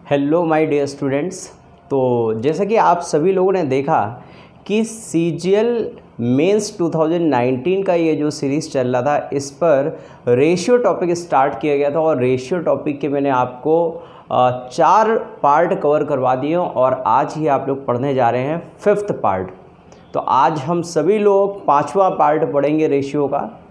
Hello my dear students. तो जैसा कि आप सभी लोगों ने देखा कि सीजीएल मेंस 2019 का ये जो सीरीज़ चल रहा था, इस पर रेशियो टॉपिक स्टार्ट किया गया था और रेशियो टॉपिक के मैंने आपको 4 पार्ट कवर करवा दिए और आज ही आप लोग पढ़ने जा रहे हैं 5th पार्ट। तो आज हम सभी लोग 5वां पार्ट पढ़ेंगे रेशियो का।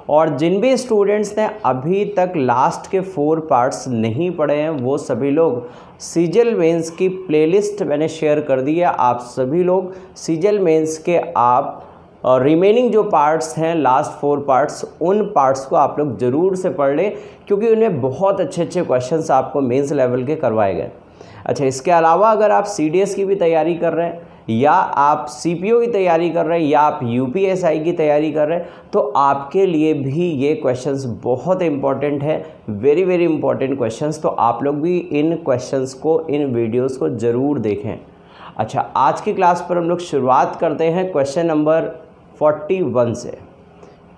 और जिन भी स्टूडेंट्स ने अभी तक लास्ट के 4 पार्ट्स नहीं पढ़े हैं वो सभी लोग सीजीएल मेंस की प्लेलिस्ट मैंने शेयर कर दी है। आप सभी लोग सीजीएल मेंस के आप रिमेनिंग जो पार्ट्स हैं लास्ट 4 पार्ट्स, उन पार्ट्स को आप लोग ज़रूर से पढ़ लें क्योंकि उनमें बहुत अच्छे क्वेश्चंस आपको मेंस लेवल के करवाए गए। अच्छा, इसके अलावा अगर आप सीडीएस की भी तैयारी कर रहे हैं या आप सीपीओ की तैयारी कर रहे हैं या आप यूपीएसआई की तैयारी कर रहे हैं तो आपके लिए भी ये क्वेश्चंस बहुत इंपॉर्टेंट है, वेरी इंपॉर्टेंट क्वेश्चंस। तो आप लोग भी इन क्वेश्चंस को, इन वीडियोस को ज़रूर देखें। अच्छा, आज की क्लास पर हम लोग शुरुआत करते हैं क्वेश्चन नंबर 41 से।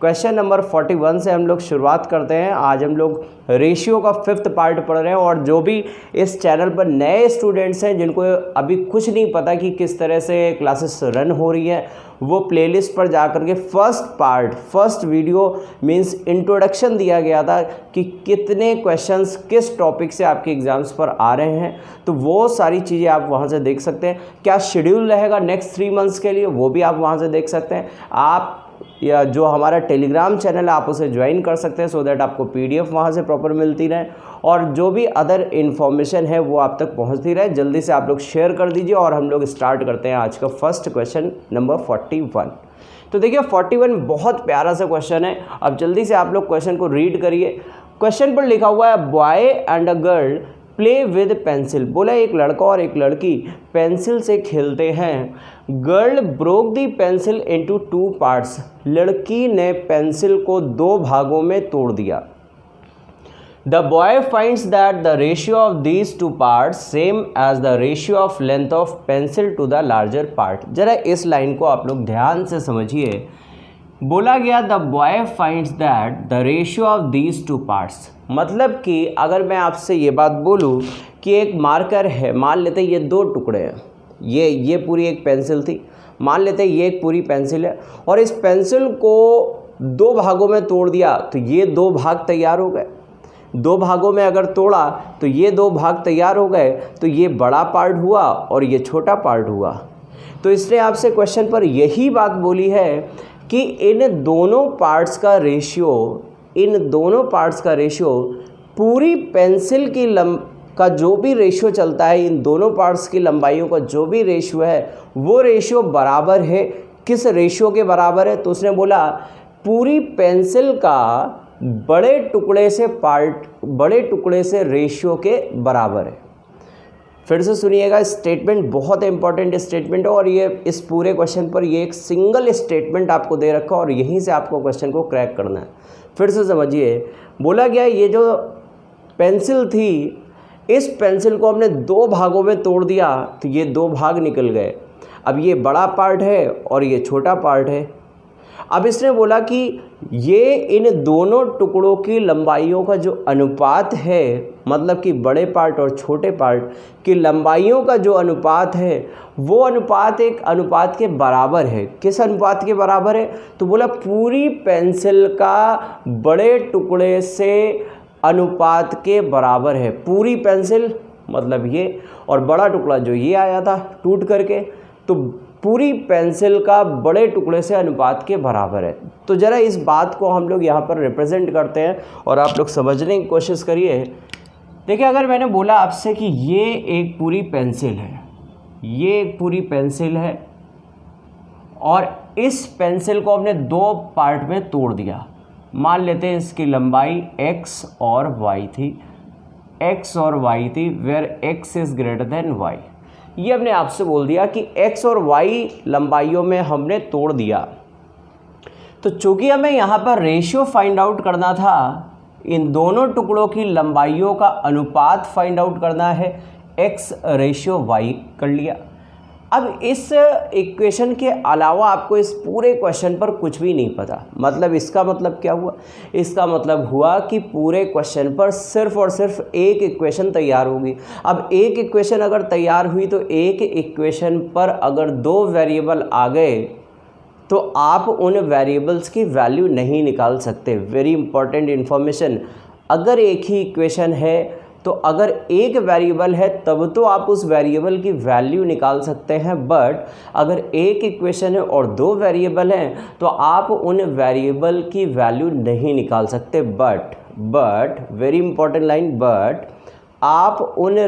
क्वेश्चन नंबर 41 से हम लोग शुरुआत करते हैं। आज हम लोग रेशियो का 5th पार्ट पढ़ रहे हैं और जो भी इस चैनल पर नए स्टूडेंट्स हैं जिनको अभी कुछ नहीं पता कि किस तरह से क्लासेस रन हो रही हैं, वो प्लेलिस्ट पर जाकर के फर्स्ट वीडियो मींस इंट्रोडक्शन दिया गया था कि कितने क्वेश्चंस किस टॉपिक से आपके एग्ज़ाम्स पर आ रहे हैं, तो वो सारी चीज़ें आप वहाँ से देख सकते हैं। क्या शेड्यूल रहेगा नेक्स्ट 3 मंथ्स के लिए, वो भी आप वहाँ से देख सकते हैं। आप या जो हमारा टेलीग्राम चैनल है आप उसे ज्वाइन कर सकते हैं सो दैट आपको पीडीएफ वहाँ से प्रॉपर मिलती रहे और जो भी अदर इन्फॉर्मेशन है वो आप तक पहुँचती रहे। जल्दी से आप लोग शेयर कर दीजिए और हम लोग स्टार्ट करते हैं आज का फर्स्ट क्वेश्चन नंबर 41। तो देखिए 41 बहुत प्यारा सा क्वेश्चन है। अब जल्दी से आप लोग क्वेश्चन को रीड करिए। क्वेश्चन पर लिखा हुआ है boy and a girl play with pencil. बोला एक लड़का और एक लड़की पेंसिल से खेलते हैं। Girl broke the pencil into 2 parts. लड़की ने पेंसिल को 2 भागों में तोड़ दिया। The boy finds that the ratio of these 2 parts same as the ratio of length of pencil to the larger part. जरा इस लाइन को आप लोग ध्यान से समझिए। बोला गया the boy finds that the ratio of these 2 parts, मतलब कि अगर मैं आपसे ये बात बोलूँ कि एक मार्कर है, मान लेते हैं ये 2 टुकड़े हैं, ये पूरी एक पेंसिल थी, मान लेते हैं ये एक पूरी पेंसिल है और इस पेंसिल को 2 भागों में तोड़ दिया तो ये 2 भाग तैयार हो गए। 2 भागों में अगर तोड़ा तो ये 2 भाग तैयार हो गए, तो ये बड़ा पार्ट हुआ और ये छोटा पार्ट हुआ। तो इसने आपसे क्वेश्चन पर यही बात बोली है कि इन दोनों पार्ट्स का रेशियो पूरी पेंसिल की का जो भी रेशियो चलता है, इन दोनों पार्ट्स की लंबाइयों का जो भी रेशियो है वो रेशियो बराबर है। किस रेशियो के बराबर है? तो उसने बोला पूरी पेंसिल का बड़े टुकड़े से रेशियो के बराबर है। फिर से सुनिएगा, स्टेटमेंट बहुत इंपॉर्टेंट स्टेटमेंट है और ये इस पूरे क्वेश्चन पर ये एक सिंगल स्टेटमेंट आपको दे रखा है और यहीं से आपको क्वेश्चन को क्रैक करना है। फिर से समझिए, बोला गया ये जो पेंसिल थी, इस पेंसिल को हमने 2 भागों में तोड़ दिया तो ये 2 भाग निकल गए। अब ये बड़ा पार्ट है और ये छोटा पार्ट है। अब इसने बोला कि ये इन दोनों टुकड़ों की लंबाइयों का जो अनुपात है, मतलब कि बड़े पार्ट और छोटे पार्ट की लंबाइयों का जो अनुपात है वो अनुपात एक अनुपात के बराबर है। किस अनुपात के बराबर है? तो बोला पूरी पेंसिल का बड़े टुकड़े से अनुपात के बराबर है। पूरी पेंसिल मतलब ये, और बड़ा टुकड़ा जो ये आया था टूट करके, तो पूरी पेंसिल का बड़े टुकड़े से अनुपात के बराबर है। तो ज़रा इस बात को हम लोग यहाँ पर रिप्रेजेंट करते हैं और आप लोग समझने की कोशिश करिए। देखिए, अगर मैंने बोला आपसे कि ये एक पूरी पेंसिल है, ये एक पूरी पेंसिल है और इस पेंसिल को हमने 2 पार्ट में तोड़ दिया। मान लेते हैं इसकी लंबाई x और y थी, where x is greater than y। ये हमने आपसे बोल दिया कि x और y लंबाइयों में हमने तोड़ दिया। तो चूंकि हमें यहाँ पर रेशियो फाइंड आउट करना था, इन दोनों टुकड़ों की लंबाइयों का अनुपात फाइंड आउट करना है, x रेशियो y कर लिया। अब इस इक्वेशन के अलावा आपको इस पूरे क्वेश्चन पर कुछ भी नहीं पता, मतलब इसका मतलब क्या हुआ, इसका मतलब हुआ कि पूरे क्वेश्चन पर सिर्फ और सिर्फ एक इक्वेशन तैयार होगी। अब एक इक्वेशन अगर तैयार हुई तो एक इक्वेशन पर अगर दो वेरिएबल आ गए तो आप उन वेरिएबल्स की वैल्यू नहीं निकाल सकते। वेरी इंपॉर्टेंट इन्फॉर्मेशन, अगर एक ही इक्वेशन है तो अगर एक वेरिएबल है तब तो आप उस वेरिएबल की वैल्यू निकाल सकते हैं, बट अगर एक इक्वेशन है और दो वेरिएबल हैं तो आप उन वेरिएबल की वैल्यू नहीं निकाल सकते। But very important line, but आप उन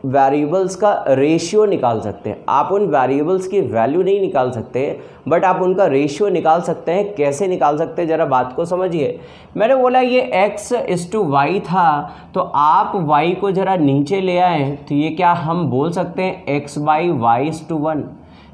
वेरिएबल्स का रेशियो निकाल सकते हैं। आप उन वेरिएबल्स की वैल्यू नहीं निकाल सकते, बट आप उनका रेशियो निकाल सकते हैं। कैसे निकाल सकते हैं, ज़रा बात को समझिए। मैंने बोला ये x/y था, तो आप y को ज़रा नीचे ले आए तो ये क्या हम बोल सकते हैं x/y/1।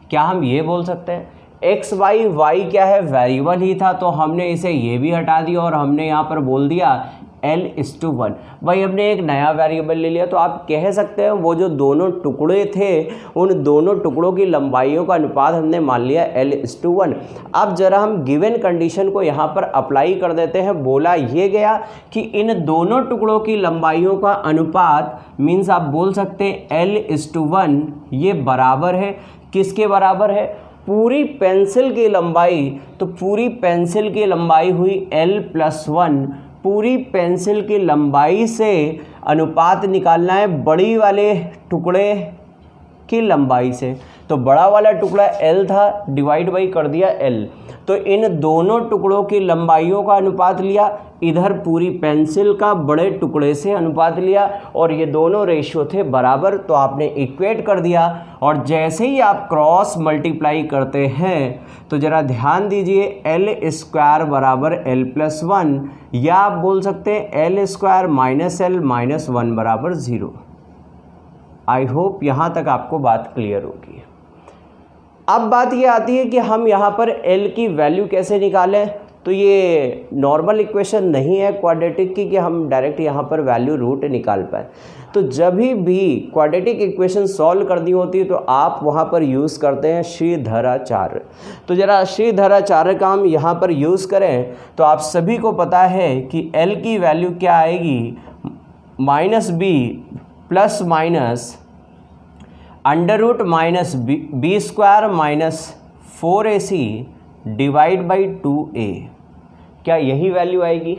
क्या हम ये बोल सकते हैं? x/y क्या है, वेरिएबल ही था, तो हमने इसे ये भी हटा दिया और हमने यहाँ पर बोल दिया l/1। भाई हमने एक नया वेरिएबल ले लिया, तो आप कह सकते हैं वो जो दोनों टुकड़े थे उन दोनों टुकड़ों की लंबाइयों का अनुपात हमने मान लिया l/1। अब जरा हम गिवन कंडीशन को यहाँ पर अप्लाई कर देते हैं। बोला ये गया कि इन दोनों टुकड़ों की लंबाइयों का अनुपात मीन्स आप बोल सकते हैं l/1 ये बराबर है, किसके बराबर है, पूरी पेंसिल की लंबाई। तो पूरी पेंसिल की लंबाई हुई l+1। पूरी पेंसिल की लंबाई से अनुपात निकालना है बड़ी वाले टुकड़े की लंबाई से। तो बड़ा वाला टुकड़ा L था, डिवाइड बाई कर दिया L। तो इन दोनों टुकड़ों की लंबाइयों का अनुपात लिया, इधर पूरी पेंसिल का बड़े टुकड़े से अनुपात लिया और ये दोनों रेशियो थे बराबर, तो आपने इक्वेट कर दिया। और जैसे ही आप क्रॉस मल्टीप्लाई करते हैं तो ज़रा ध्यान दीजिए, l² बराबर l+1, या आप बोल सकते हैं l² माइनस l माइनस 1 बराबर 0। आई होप यहाँ तक आपको बात क्लियर होगी। अब बात ये आती है कि हम यहाँ पर L की वैल्यू कैसे निकालें। तो ये नॉर्मल इक्वेशन नहीं है क्वाड्रेटिक की कि हम डायरेक्ट यहाँ पर वैल्यू रूट निकाल पाए। तो जब भी क्वाड्रेटिक इक्वेशन सॉल्व करनी होती है तो आप वहाँ पर यूज़ करते हैं श्रीधराचार्य। तो ज़रा श्रीधराचार्य का हम यहाँ पर यूज़ करें तो आप सभी को पता है कि L की वैल्यू क्या आएगी, -b plus minus √-b² minus 4ac divide by 2a। क्या यही वैल्यू आएगी?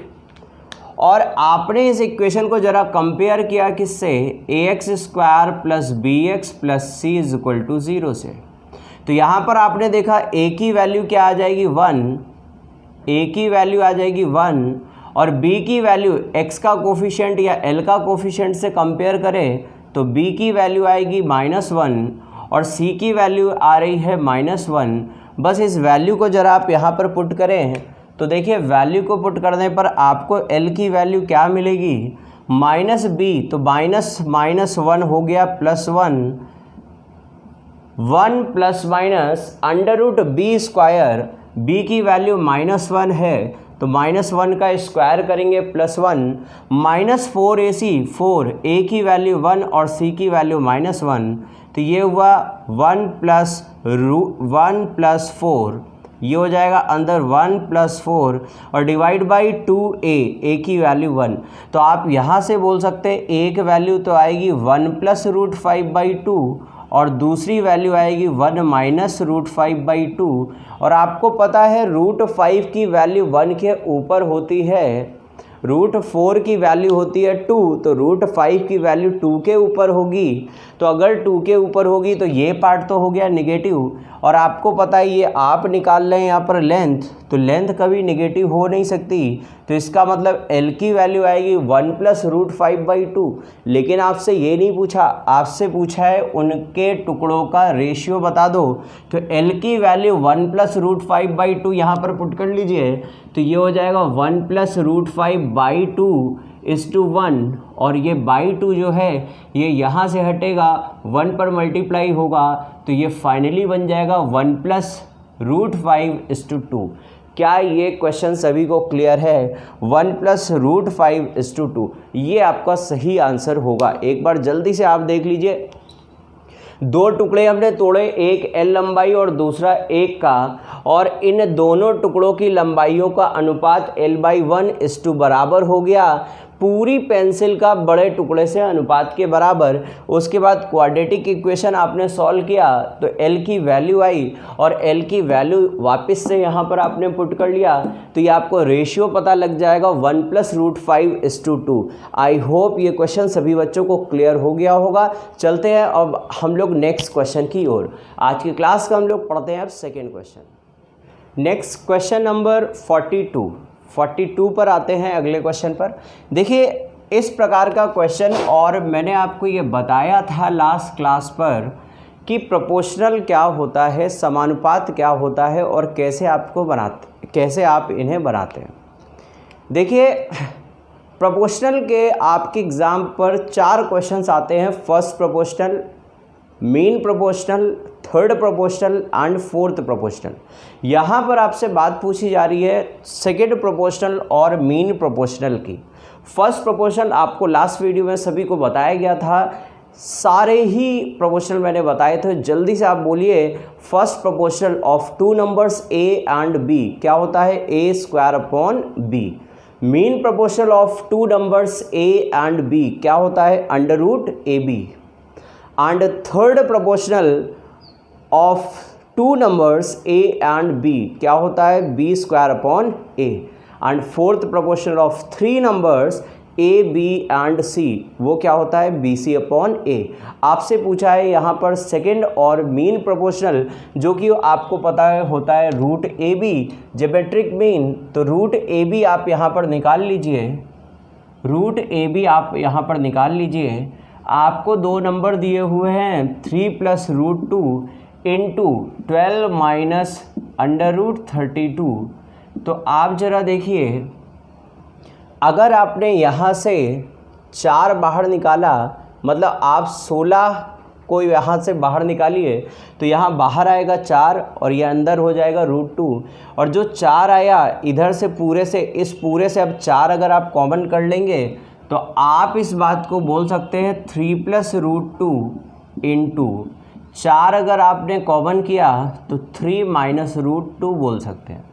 और आपने इस इक्वेशन को ज़रा कंपेयर किया किससे, ax² plus bx plus c = 0 से। तो यहाँ पर आपने देखा a की वैल्यू क्या आ जाएगी 1, a की वैल्यू आ जाएगी 1 और b की वैल्यू x का कोफिशिएंट या l का कोफिशिएंट से कंपेयर करें तो b की वैल्यू आएगी -1 और c की वैल्यू आ रही है -1। बस इस वैल्यू को ज़रा आप यहाँ पर पुट करें तो देखिए वैल्यू को पुट करने पर आपको L की वैल्यू क्या मिलेगी, -b, तो -1 हो गया +1, 1 प्लस माइनस √b², b की वैल्यू -1 है तो -1 का स्क्वायर करेंगे +1, -4ac, 4, a की वैल्यू 1 और c की वैल्यू -1, तो ये हुआ 1 + 4, ये हो जाएगा अंदर 1 + 4 और डिवाइड बाई 2a, a की वैल्यू 1। तो आप यहाँ से बोल सकते हैं एक वैल्यू तो आएगी 1 + √5/2 और दूसरी वैल्यू आएगी 1 - √5/2। और आपको पता है √5 की वैल्यू 1 के ऊपर होती है, √4 की वैल्यू होती है 2, तो √5 की वैल्यू 2 के ऊपर होगी। तो अगर 2 के ऊपर होगी तो ये पार्ट तो हो गया नेगेटिव। और आपको पता है ये आप निकाल लें यहाँ पर लेंथ, तो लेंथ कभी नेगेटिव हो नहीं सकती। तो इसका मतलब L की वैल्यू आएगी 1 + √5/2। लेकिन आपसे ये नहीं पूछा, आपसे पूछा है उनके टुकड़ों का रेशियो बता दो। तो L की वैल्यू 1 + √5/2 यहाँ पर पुट कर लीजिए तो ये हो जाएगा 1 + √5/2 1 और ये बाई 2 जो है ये यहाँ से हटेगा 1 पर मल्टीप्लाई होगा तो ये फाइनली बन जाएगा 1 + √5/2। क्या ये क्वेश्चन सभी को क्लियर है? 1 + √5/2 ये आपका सही आंसर होगा। एक बार जल्दी से आप देख लीजिए। दो टुकड़े हमने तोड़े, एक L लंबाई और दूसरा 1 का, और इन दोनों टुकड़ों की लंबाइयों का अनुपात L/1 बराबर हो गया, पूरी पेंसिल का बड़े टुकड़े से अनुपात के बराबर। उसके बाद क्वाड्रेटिक इक्वेशन आपने सॉल्व किया तो L की वैल्यू आई, और L की वैल्यू वापस से यहाँ पर आपने पुट कर लिया, तो ये आपको रेशियो पता लग जाएगा 1 + √5:2। आई होप ये क्वेश्चन सभी बच्चों को क्लियर हो गया होगा। चलते हैं अब हम लोग नेक्स्ट क्वेश्चन की ओर। आज की क्लास का हम लोग पढ़ते हैं अब second question. Next question number 42 पर आते हैं अगले क्वेश्चन पर। देखिए इस प्रकार का क्वेश्चन, और मैंने आपको ये बताया था लास्ट क्लास पर कि प्रोपोर्शनल क्या होता है, समानुपात क्या होता है, और कैसे आप इन्हें बनाते हैं। देखिए प्रोपोर्शनल के आपके एग्ज़ाम पर 4 क्वेश्चंस आते हैं। First proportional, mean proportional, third proportional and fourth proportional. यहाँ पर आपसे बात पूछी जा रही है सेकेंड प्रोपोर्शनल और मीन प्रोपोर्शनल की। फर्स्ट प्रोपोर्शनल आपको लास्ट वीडियो में सभी को बताया गया था, सारे ही प्रोपोर्शनल मैंने बताए थे। जल्दी से आप बोलिए first proportional of 2 numbers A and B क्या होता है, A²/B। Mean proportional of 2 numbers A and B क्या होता है, √AB। And third proportional of 2 numbers A and B क्या होता है, B²/A। And fourth proportional of 3 numbers A, B and C वो क्या होता है, BC/A। आपसे पूछा है यहाँ पर सेकेंड और मीन प्रोपोर्शनल, जो कि आपको पता है होता है √AB ज्योमेट्रिक मीन। तो √AB आप यहाँ पर निकाल लीजिए, √AB आप यहाँ पर निकाल लीजिए। आपको 2 नंबर दिए हुए हैं 3 + √2 इंटू 12 - √32। तो आप ज़रा देखिए, अगर आपने यहाँ से 4 बाहर निकाला, मतलब आप 16 को यहाँ से बाहर निकालिए, तो यहाँ बाहर आएगा 4 और ये अंदर हो जाएगा √2। और जो 4 आया इधर से पूरे से, इस पूरे से अब 4 अगर आप कॉमन कर लेंगे तो आप इस बात को बोल सकते हैं 3 + √2 इंटू 4 अगर आपने कॉमन किया तो 3 - √2 बोल सकते हैं।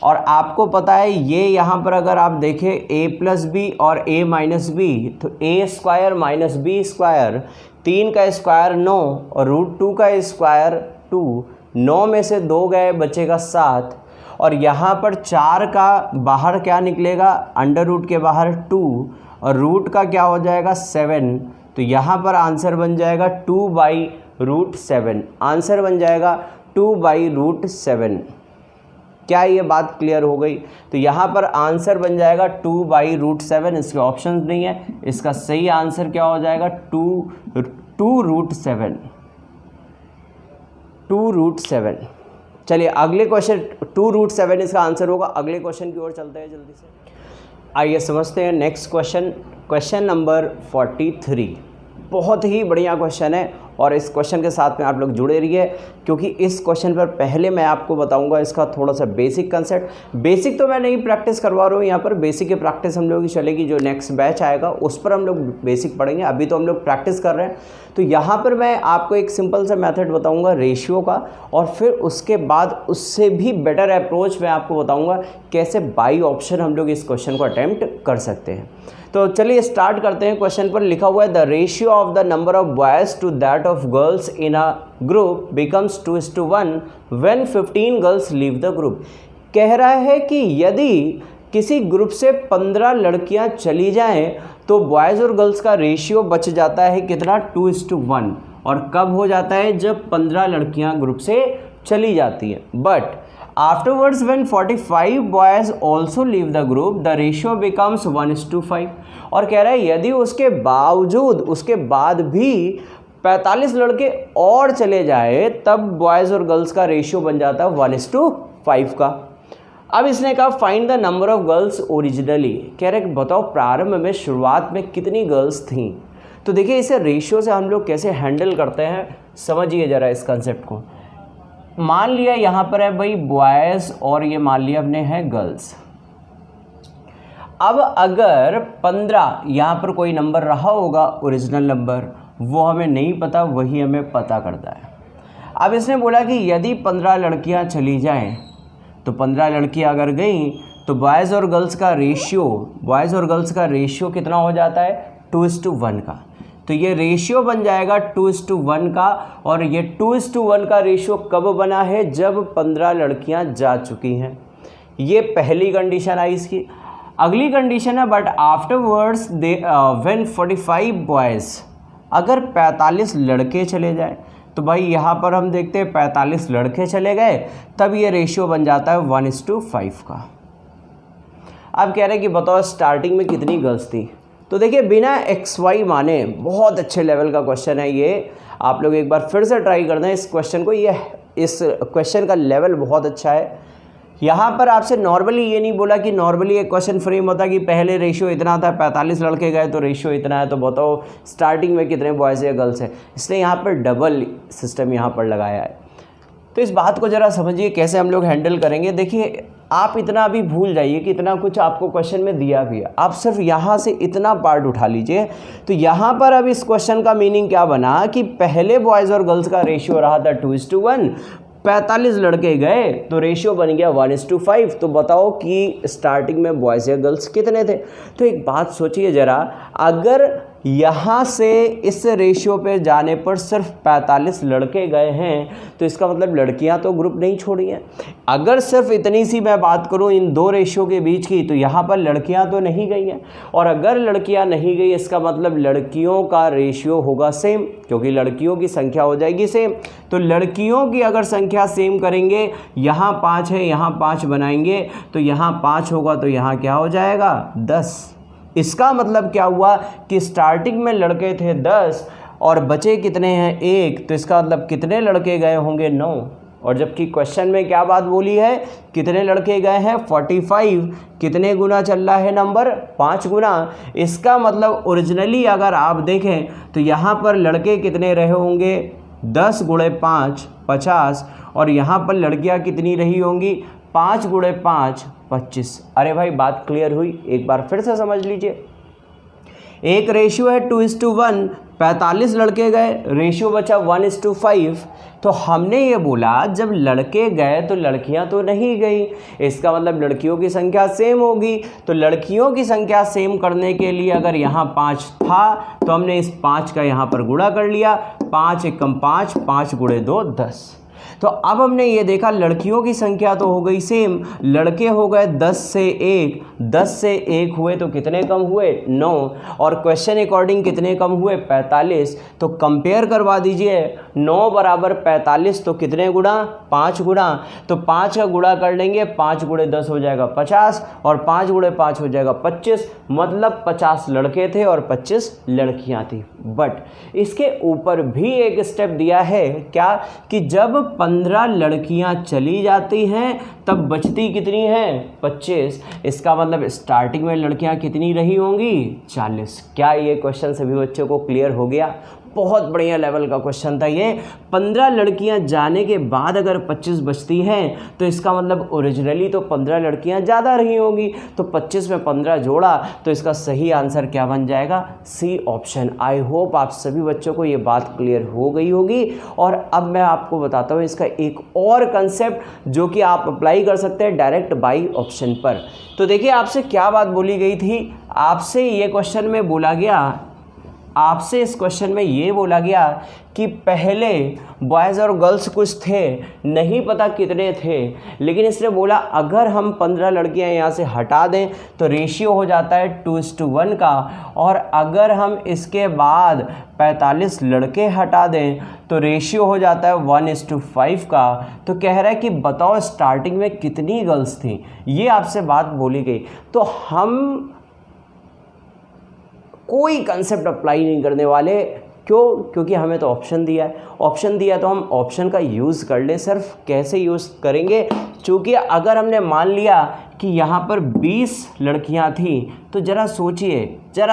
और आपको पता है ये यहाँ पर अगर आप देखें A + B और A - B, तो A² - B², 3 का स्क्वायर 9 और √2 का स्क्वायर 2, 9 में से 2 गए बचेगा 7। और यहाँ पर 4 का बाहर क्या निकलेगा, अंडर रूट के बाहर 2 और रूट का क्या हो जाएगा 7। तो यहाँ पर आंसर बन जाएगा 2/√7। आंसर बन जाएगा 2/√7। क्या ये बात क्लियर हो गई? तो यहाँ पर आंसर बन जाएगा 2/√7। इसके ऑप्शन नहीं है, इसका सही आंसर क्या हो जाएगा 2√7। 2√7। चलिए अगले क्वेश्चन, 2√7 इसका आंसर होगा। अगले क्वेश्चन की ओर चलते हैं जल्दी से। आइए समझते हैं नेक्स्ट क्वेश्चन, क्वेश्चन नंबर 43। बहुत ही बढ़िया क्वेश्चन है और इस क्वेश्चन के साथ में आप लोग जुड़े रहिए, क्योंकि इस क्वेश्चन पर पहले मैं आपको बताऊंगा इसका थोड़ा सा बेसिक कंसेप्ट। बेसिक तो मैं नहीं प्रैक्टिस करवा रहा हूँ यहाँ पर, बेसिक की प्रैक्टिस हम लोग की चलेगी, जो नेक्स्ट बैच आएगा उस पर हम लोग बेसिक पढ़ेंगे। अभी तो हम लोग प्रैक्टिस कर रहे हैं। तो यहाँ पर मैं आपको एक सिंपल सा मेथड बताऊँगा रेशियो का, और फिर उसके बाद उससे भी बेटर अप्रोच मैं आपको बताऊँगा कैसे बाई ऑप्शन हम लोग इस क्वेश्चन को अटैम्प्ट कर सकते हैं। तो चलिए स्टार्ट करते हैं। क्वेश्चन पर लिखा हुआ है the ratio of the number of boys to that of girls in a group becomes 2:1 when 15 girls leave the group. कह रहा है कि यदि किसी ग्रुप से 15 लड़कियां चली जाएं तो बॉयज़ और गर्ल्स का रेशियो बच जाता है कितना, 2:1। और कब हो जाता है, जब 15 लड़कियां ग्रुप से चली जाती हैं। But afterwards when 45 boys also leave the group the ratio becomes 1:5। और कह रहा है यदि उसके बावजूद, उसके बाद भी 45 लड़के और चले जाए तब बॉयज़ और गर्ल्स का रेशियो बन जाता है 1:5 का। अब इसने कहा find the number of girls originally. कह रहे कि बताओ प्रारंभ में, शुरुआत में कितनी गर्ल्स थीं। तो देखिए इसे रेशियो से हम लोग कैसे हैंडल करते हैं, समझिए ज़रा इस कंसेप्ट को। मान लिया यहाँ पर है भाई बॉयज़ और ये मान लिया हमने है गर्ल्स। अब अगर 15 यहाँ पर कोई नंबर रहा होगा ओरिजिनल नंबर, वो हमें नहीं पता, वही हमें पता करता है। अब इसने बोला कि यदि 15 लड़कियां चली जाएं, तो 15 लड़कियां अगर गईं तो बॉयज़ और गर्ल्स का रेशियो कितना हो जाता है, 2:1 का। तो ये रेशियो बन जाएगा 2:1 का, और ये 2:1 का रेशियो कब बना है, जब 15 लड़कियां जा चुकी हैं। ये पहली कंडीशन आई इसकी। अगली कंडीशन है बट आफ्टरवर्ड्स व्हेन 45 बॉयज़, अगर 45 लड़के चले जाए, तो भाई यहाँ पर हम देखते हैं 45 लड़के चले गए, तब ये रेशियो बन जाता है 1:5 का। अब कह रहे हैं कि बताओ स्टार्टिंग में कितनी गर्ल्स थी। तो देखिए बिना XY माने, बहुत अच्छे लेवल का क्वेश्चन है ये, आप लोग एक बार फिर से ट्राई कर दें इस क्वेश्चन को। इस क्वेश्चन का लेवल बहुत अच्छा है। यहाँ पर आपसे नॉर्मली ये नहीं बोला कि नॉर्मली एक क्वेश्चन फ्रेम होता कि पहले रेशियो इतना था, 45 लड़के गए तो रेशियो इतना है, तो बताओ स्टार्टिंग में कितने बॉयज़ या गर्ल्स हैं। इसलिए यहाँ पर डबल सिस्टम यहाँ पर लगाया है। तो इस बात को ज़रा समझिए कैसे हम लोग हैंडल करेंगे। देखिए आप इतना अभी भूल जाइए कि इतना कुछ आपको क्वेश्चन में दिया भी है, आप सिर्फ यहाँ से इतना पार्ट उठा लीजिए। तो यहाँ पर अब इस क्वेश्चन का मीनिंग क्या बना कि पहले बॉयज़ और गर्ल्स का रेशियो रहा था 2:1, 45 लड़के गए तो रेशियो बन गया 1:5। तो बताओ कि स्टार्टिंग में बॉयज़ या गर्ल्स कितने थे। तो एक बात सोचिए ज़रा, अगर यहाँ से इस रेशियो पे जाने पर सिर्फ 45 लड़के गए हैं, तो इसका मतलब लड़कियाँ तो ग्रुप नहीं छोड़ी हैं। अगर सिर्फ इतनी सी मैं बात करूँ इन दो रेशियो के बीच की, तो यहाँ पर लड़कियाँ तो नहीं गई हैं, और अगर लड़कियाँ नहीं गई इसका मतलब लड़कियों का रेशियो होगा सेम, क्योंकि लड़कियों की संख्या हो जाएगी सेम। तो लड़कियों की अगर संख्या सेम करेंगे, यहाँ 5 है, यहाँ 5 बनाएंगे, तो यहाँ 5 होगा, तो यहाँ क्या हो जाएगा 10। इसका मतलब क्या हुआ कि स्टार्टिंग में लड़के थे 10 और बचे कितने हैं 1, तो इसका मतलब कितने लड़के गए होंगे 9। और जबकि क्वेश्चन में क्या बात बोली है, कितने लड़के गए हैं 45, कितने गुना चल रहा है नंबर 5 गुना। इसका मतलब ओरिजिनली अगर आप देखें तो यहाँ पर लड़के कितने रहे होंगे 10 × 5 50, और यहाँ पर लड़कियाँ कितनी रही होंगी 5 × 5 25। अरे भाई बात क्लियर हुई, एक बार फिर से समझ लीजिए। एक रेशियो है 2:1, 45 लड़के गए, रेशियो बचा 1:5। तो हमने ये बोला जब लड़के गए तो लड़कियां तो नहीं गई, इसका मतलब लड़कियों की संख्या सेम होगी। तो लड़कियों की संख्या सेम करने के लिए अगर यहाँ 5 था तो हमने इस 5 का यहाँ पर गुणा कर लिया, 5 × 5, 5 × 2 10। तो अब हमने ये देखा लड़कियों की संख्या तो हो गई सेम, लड़के हो गए 10 से 1, 10 से 1 हुए तो कितने कम हुए 9, और क्वेश्चन अकॉर्डिंग कितने कम हुए 45। तो कंपेयर करवा दीजिए, 9 = 45, तो कितने गुणा 5 गुणा, तो 5 का गुणा कर लेंगे, 5 × 10 हो जाएगा 50, और 5 × 5 हो जाएगा 25। मतलब 50 लड़के थे और 25 लड़कियां थी। बट इसके ऊपर भी एक स्टेप दिया है क्या, कि जब 15 लड़कियां चली जाती हैं तब बचती कितनी हैं 25। इसका मतलब स्टार्टिंग में लड़कियां कितनी रही होंगी 40। क्या ये क्वेश्चन सभी बच्चों को क्लियर हो गया? बहुत बढ़िया लेवल का क्वेश्चन था ये। 15 लड़कियां जाने के बाद अगर 25 बचती हैं तो इसका मतलब ओरिजिनली तो 15 लड़कियां ज़्यादा रही होंगी, तो 25 में 15 जोड़ा तो इसका सही आंसर क्या बन जाएगा, सी ऑप्शन। आई होप आप सभी बच्चों को ये बात क्लियर हो गई होगी। और अब मैं आपको बताता हूँ इसका एक और कंसेप्ट जो कि आप अप्लाई कर सकते हैं डायरेक्ट बाई ऑप्शन पर। तो देखिए आपसे क्या बात बोली गई थी, आपसे ये क्वेश्चन में बोला गया, आपसे इस क्वेश्चन में ये बोला गया कि पहले बॉयज़ और गर्ल्स कुछ थे, नहीं पता कितने थे, लेकिन इसने बोला अगर हम 15 लड़कियां यहाँ से हटा दें तो रेशियो हो जाता है 2:1 का, और अगर हम इसके बाद 45 लड़के हटा दें तो रेशियो हो जाता है 1:5 का। तो कह रहा है कि बताओ स्टार्टिंग में कितनी गर्ल्स थी, ये आपसे बात बोली गई। तो हम कोई कंसेप्ट अप्लाई नहीं करने वाले, क्यों? क्योंकि हमें तो ऑप्शन दिया है, ऑप्शन दिया तो हम ऑप्शन का यूज़ कर ले। सिर्फ कैसे यूज़ करेंगे, चूँकि अगर हमने मान लिया कि यहाँ पर 20 लड़कियाँ थीं, तो ज़रा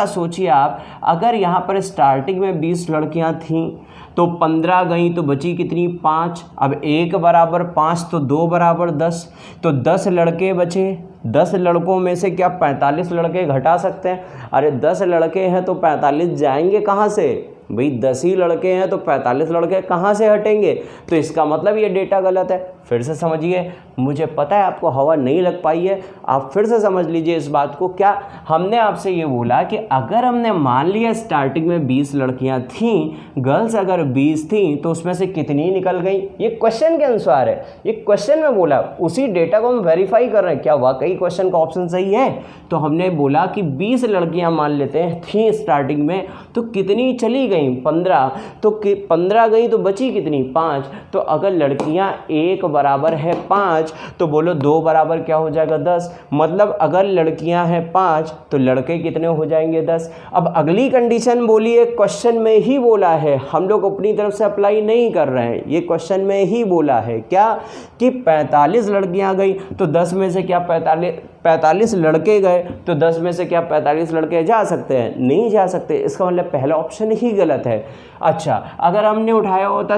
सोचिए आप, अगर यहाँ पर स्टार्टिंग में 20 लड़कियाँ थीं तो 15 गई तो बची कितनी 5। अब 1 = 5 तो 2 = 10, तो 10 लड़के बचे। 10 लड़कों में से क्या 45 लड़के घटा सकते हैं? अरे 10 लड़के हैं तो 45 जाएंगे कहाँ से? भाई 10 ही लड़के हैं तो 45 लड़के कहाँ से हटेंगे, तो इसका मतलब ये डेटा गलत है। फिर से समझिए, मुझे पता है आपको हवा नहीं लग पाई है, आप फिर से समझ लीजिए इस बात को। क्या हमने आपसे ये बोला कि अगर हमने मान लिया स्टार्टिंग में 20 लड़कियां थीं, गर्ल्स अगर 20 थीं तो उसमें से कितनी निकल गई, ये क्वेश्चन के अनुसार है, ये क्वेश्चन में बोला, उसी डेटा को हम वेरीफाई कर रहे हैं क्या वाकई क्वेश्चन का ऑप्शन सही है। तो हमने बोला कि 20 लड़कियां मान लेते हैं थी स्टार्टिंग में, तो कितनी चली गई 15, तो 15 गई तो बची कितनी 5। तो अगर लड़कियां 1 बराबर है 5 तो बोलो 2 बराबर क्या हो जाएगा 10। मतलब अगर लड़कियां हैं 5 तो लड़के कितने हो जाएंगे 10। अब अगली कंडीशन बोलिए, क्वेश्चन में ही बोला है, हम लोग अपनी तरफ से अप्लाई नहीं कर रहे हैं, ये क्वेश्चन में ही बोला है क्या कि 45 लड़कियां गई तो 10 में से क्या 45 लड़के गए तो 10 में से क्या 45 लड़के जा सकते हैं, नहीं जा सकते। इसका मतलब पहला ऑप्शन ही गलत है। अच्छा, अगर हमने उठाया होता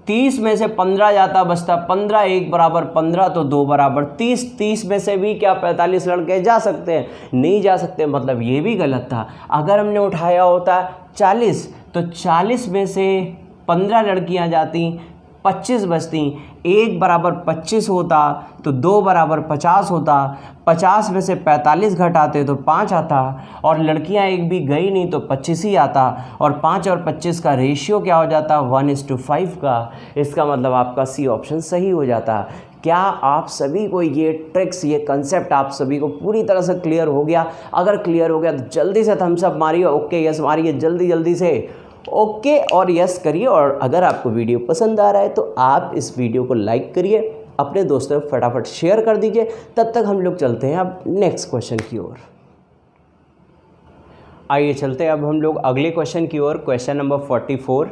30 में से 15 जाता, बचता 15, 1 बराबर 15 तो 2 बराबर 30, 30 में से भी क्या 45 लड़के जा सकते हैं, नहीं जा सकते, मतलब ये भी गलत था। अगर हमने उठाया होता 40 तो 40 में से 15 लड़कियां जाती, 25 बचती, 1 बराबर 25 होता तो 2 बराबर 50 होता, 50 में से 45 घटाते तो 5 आता, और लड़कियां एक भी गई नहीं तो 25 ही आता, और 5 और 25 का रेशियो क्या हो जाता 1:5 का। इसका मतलब आपका सी ऑप्शन सही हो जाता। क्या आप सभी को ये ट्रिक्स, ये कंसेप्ट आप सभी को पूरी तरह से क्लियर हो गया? अगर क्लियर हो गया तो जल्दी से थम्स अप मारिए, ओके यस मारिए, जल्दी से ओके और यस करिए। और अगर आपको वीडियो पसंद आ रहा है तो आप इस वीडियो को लाइक करिए, अपने दोस्तों को फटाफट शेयर कर दीजिए। तब तक हम लोग चलते हैं अब नेक्स्ट क्वेश्चन की ओर। आइए चलते हैं अब हम लोग अगले क्वेश्चन की ओर, क्वेश्चन नंबर 44।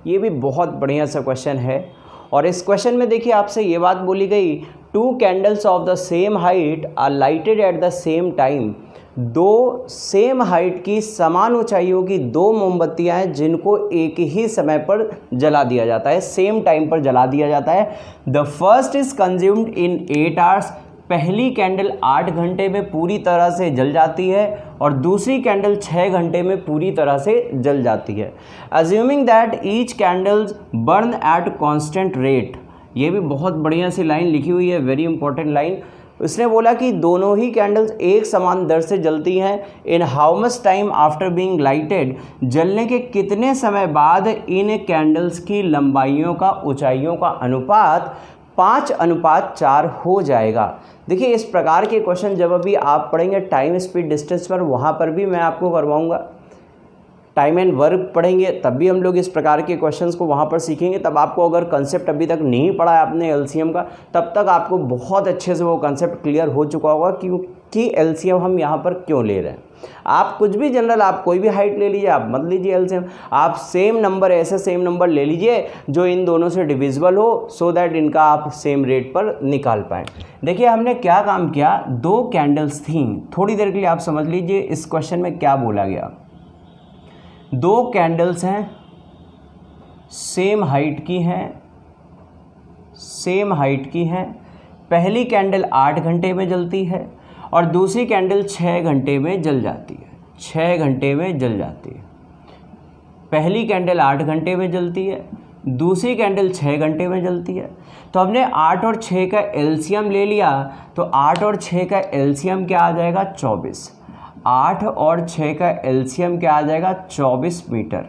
ये भी बहुत बढ़िया सा क्वेश्चन है, और इस क्वेश्चन में देखिए आपसे ये बात बोली गई, 2 candles of the same height are lighted at the same time. 2 same height की समान ऊंचाइयों की 2 मोमबत्तियां हैं जिनको एक ही समय पर जला दिया जाता है, सेम टाइम पर जला दिया जाता है। The first is consumed in 8 hours. पहली कैंडल 8 घंटे में पूरी तरह से जल जाती है और दूसरी कैंडल 6 घंटे में पूरी तरह से जल जाती है। Assuming that each candles burn at constant rate. ये भी बहुत बढ़िया सी लाइन लिखी हुई है, वेरी इंपॉर्टेंट लाइन। उसने बोला कि दोनों ही कैंडल्स एक समान दर से जलती हैं। In how much time after being lighted. जलने के कितने समय बाद इन कैंडल्स की लंबाइयों का, ऊंचाइयों का अनुपात 5:4 हो जाएगा। देखिए इस प्रकार के क्वेश्चन जब अभी आप पढ़ेंगे टाइम स्पीड डिस्टेंस पर, वहाँ पर भी मैं आपको करवाऊँगा। टाइम एंड वर्क पढ़ेंगे तब भी हम लोग इस प्रकार के क्वेश्चंस को वहाँ पर सीखेंगे। तब आपको अगर कंसेप्ट अभी तक नहीं पढ़ा है आपने एलसीएम का, तब तक आपको बहुत अच्छे से वो कंसेप्ट क्लियर हो चुका होगा क्योंकि एलसीएम हम यहाँ पर क्यों ले रहे हैं। आप कुछ भी जनरल, आप कोई भी हाइट ले लीजिए, आप मत लीजिए एलसीएम, आप सेम नंबर, ऐसे सेम नंबर ले लीजिए जो इन दोनों से डिविजिबल हो, सो दैट इनका आप सेम रेट पर निकाल पाएँ। देखिए हमने क्या काम किया, 2 कैंडल्स थी, थोड़ी देर के लिए आप समझ लीजिए इस क्वेश्चन में क्या बोला गया। 2 कैंडल्स हैं, सेम हाइट की हैं, पहली कैंडल 8 घंटे में जलती है और दूसरी कैंडल 6 घंटे में जल जाती है। 6 घंटे में जल जाती है। पहली कैंडल 8 घंटे में जलती है, दूसरी कैंडल 6 घंटे में जलती है। तो हमने 8 और 6 का एलसीएम ले लिया, तो 8 और 6 का एलसीएम क्या आ जाएगा 24। 8 और 6 का एलसीएम क्या आ जाएगा 24 मीटर।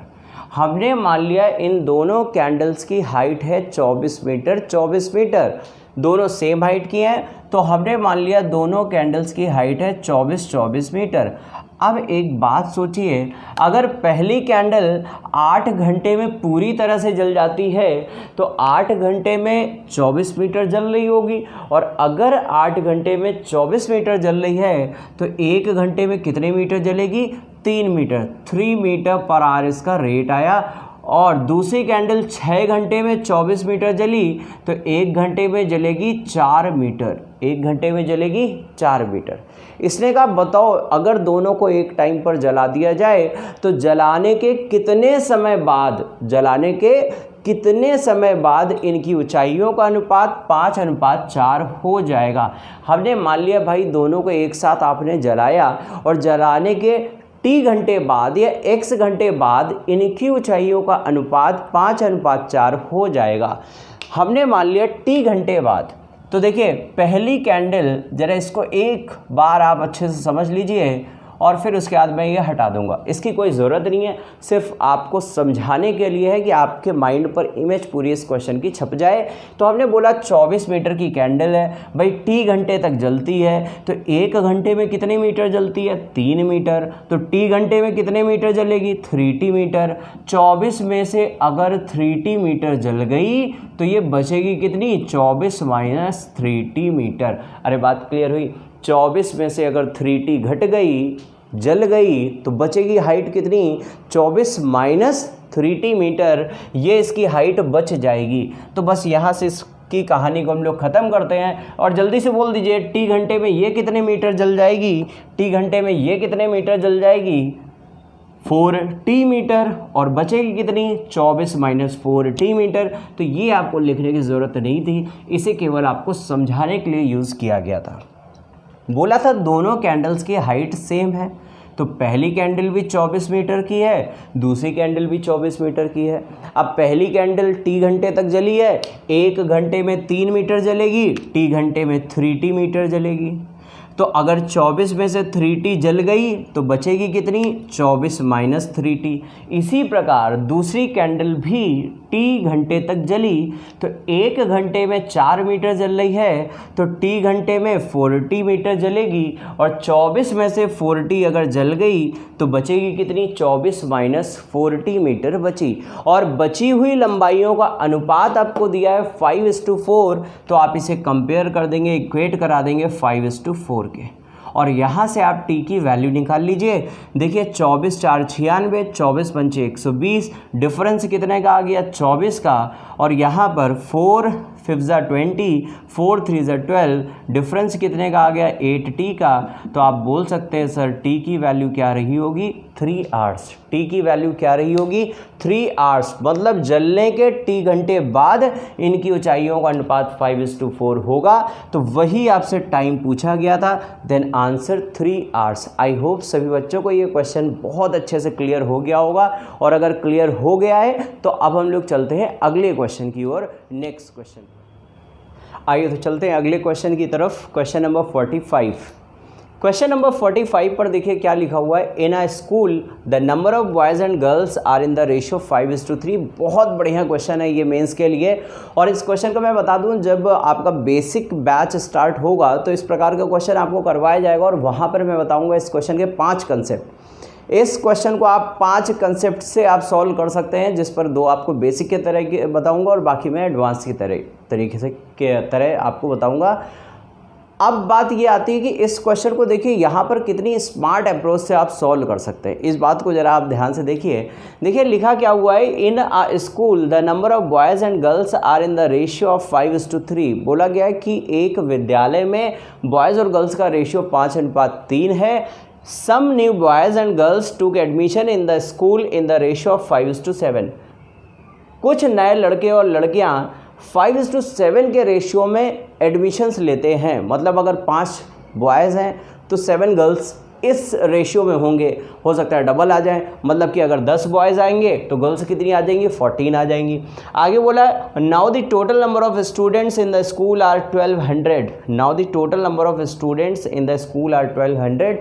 हमने मान लिया इन दोनों कैंडल्स की हाइट है 24 मीटर, 24 मीटर, दोनों सेम हाइट की हैं, तो हमने मान लिया दोनों कैंडल्स की हाइट है 24 मीटर। अब एक बात सोचिए, अगर पहली कैंडल 8 घंटे में पूरी तरह से जल जाती है तो 8 घंटे में 24 मीटर जल रही होगी, और अगर 8 घंटे में 24 मीटर जल रही है तो 1 घंटे में कितने मीटर जलेगी 3 मीटर, 3 मीटर पर आवर इसका रेट आया। और दूसरी कैंडल 6 घंटे में 24 मीटर जली तो 1 घंटे में जलेगी 4 मीटर, 1 घंटे में जलेगी 4 मीटर। इसने कहा बताओ अगर दोनों को एक टाइम पर जला दिया जाए तो जलाने के कितने समय बाद इनकी ऊंचाइयों का अनुपात 5:4 हो जाएगा। हमने मान लिया भाई दोनों को एक साथ आपने जलाया और जलाने के t घंटे बाद या x घंटे बाद इनकी ऊंचाइयों का अनुपात 5:4 हो जाएगा। हमने मान लिया t घंटे बाद। तो देखिए पहली कैंडल, ज़रा इसको एक बार आप अच्छे से समझ लीजिए और फिर उसके बाद मैं ये हटा दूंगा, इसकी कोई ज़रूरत नहीं है, सिर्फ आपको समझाने के लिए है कि आपके माइंड पर इमेज पूरी इस क्वेश्चन की छप जाए। तो हमने बोला 24 मीटर की कैंडल है भाई, t घंटे तक जलती है, तो 1 घंटे में कितने मीटर जलती है? 3 मीटर। तो t घंटे में कितने मीटर जलेगी? 3t metre. 24 में से अगर 3t मीटर जल गई तो ये बचेगी कितनी? 24 माइनस 3t मीटर। अरे बात क्लियर हुई? 24 में से अगर 3t घट गई, जल गई, तो बचेगी हाइट कितनी? 24 माइनस 3t मीटर, ये इसकी हाइट बच जाएगी। तो बस यहाँ से इसकी कहानी को हम लोग ख़त्म करते हैं और जल्दी से बोल दीजिए t घंटे में ये कितने मीटर जल जाएगी? t घंटे में ये कितने मीटर जल जाएगी? 4t metre. और बचेगी कितनी? 24 माइनस 4t मीटर। तो ये आपको लिखने की ज़रूरत नहीं थी, इसे केवल आपको समझाने के लिए यूज़ किया गया था। बोला था दोनों कैंडल्स की हाइट सेम है, तो पहली कैंडल भी 24 मीटर की है, दूसरी कैंडल भी 24 मीटर की है। अब पहली कैंडल t घंटे तक जली है, 1 घंटे में 3 मीटर जलेगी, t घंटे में 3t मीटर जलेगी। तो अगर 24 में से 3t जल गई तो बचेगी कितनी? 24 माइनस 3t। इसी प्रकार दूसरी कैंडल भी t घंटे तक जली, तो 1 घंटे में 4 मीटर जल रही है, तो t घंटे में 4t मीटर जलेगी। और 24 में से 4t अगर जल गई तो बचेगी कितनी? 24 माइनस 4t मीटर बची। और बची हुई लंबाइयों का अनुपात आपको दिया है 5:4, तो आप इसे कंपेयर कर देंगे, इक्वेट करा देंगे 5:4 के। और यहाँ से आप t की वैल्यू निकाल लीजिए। देखिए 24 4 96, 24 पंचे 120, डिफरेंस कितने का आ गया? 24 का। और यहाँ पर 4 5 20, 4 3 12, डिफरेंस कितने का आ गया? 8t का। तो आप बोल सकते हैं सर t की वैल्यू क्या रही होगी? 3 आवर्स। t की वैल्यू क्या रही होगी? 3 आवर्स। मतलब जलने के t घंटे बाद इनकी ऊंचाइयों का अनुपात 5:4 होगा। तो वही आपसे टाइम पूछा गया था, then answer 3 hours. I hope सभी बच्चों को ये क्वेश्चन बहुत अच्छे से क्लियर हो गया होगा, और अगर क्लियर हो गया है तो अब हम लोग चलते हैं अगले क्वेश्चन की ओर। नेक्स्ट क्वेश्चन, आइए तो चलते हैं अगले क्वेश्चन की तरफ। Question number 45। क्वेश्चन नंबर 45 पर देखिए क्या लिखा हुआ है। In a school the number of boys and girls are in the ratio 5:3। बहुत बढ़िया क्वेश्चन है ये मेंस के लिए। और इस क्वेश्चन को मैं बता दूं, जब आपका बेसिक बैच स्टार्ट होगा तो इस प्रकार का क्वेश्चन आपको करवाया जाएगा, और वहाँ पर मैं बताऊँगा इस क्वेश्चन के 5 कंसेप्ट। इस क्वेश्चन को आप 5 कंसेप्ट से आप सॉल्व कर सकते हैं, जिस पर 2 आपको बेसिक के तरह के बताऊंगा और बाकी मैं एडवांस की तरीके से के तरह आपको बताऊंगा। अब बात ये आती है कि इस क्वेश्चन को देखिए यहाँ पर कितनी स्मार्ट अप्रोच से आप सॉल्व कर सकते हैं। इस बात को ज़रा आप ध्यान से देखिए। देखिए लिखा क्या हुआ है, in a school the number of boys and girls are in the ratio of 5:3। बोला गया है कि एक विद्यालय में बॉयज़ और गर्ल्स का रेशियो 5:3 है। Some new boys and girls took admission in the school in the ratio of 5:7। कुछ नए लड़के और लड़कियां 5:7 के रेशियो में एडमिशन्स लेते हैं। मतलब अगर 5 बॉयज़ हैं तो 7 गर्ल्स इस रेशियो में होंगे। हो सकता है डबल आ जाए, मतलब कि अगर 10 बॉयज़ आएंगे तो गर्ल्स कितनी आ जाएंगी? 14 आ जाएंगी। आगे बोला now the total number of students in the school are 1200। Now the total number of students in the school are 1200।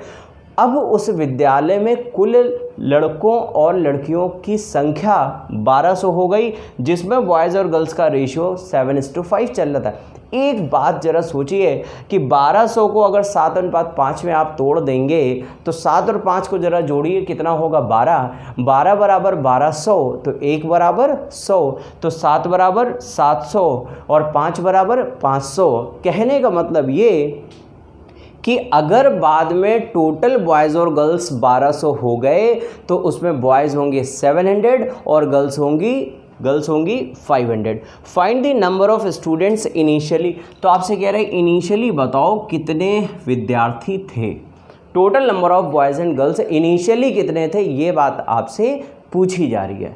अब उस विद्यालय में कुल लड़कों और लड़कियों की संख्या 1200 हो गई, जिसमें बॉयज़ और गर्ल्स का रेशियो 7:5 चल रहा था। एक बात ज़रा सोचिए कि 1200 को अगर 7:5 में आप तोड़ देंगे तो 7 और 5 को ज़रा जोड़िए, कितना होगा? 12। 12 बराबर 1200, तो 1 बराबर 100, तो 7 बराबर 700 और 5 बराबर 500। कहने का मतलब ये कि अगर बाद में टोटल बॉयज़ और गर्ल्स 1200 हो गए तो उसमें बॉयज़ होंगे 700 और गर्ल्स होंगी 500। Find the number of students initially. तो आपसे कह रहे हैं इनिशियली बताओ कितने विद्यार्थी थे। Total number of boys and girls initially कितने थे, ये बात आपसे पूछी जा रही है।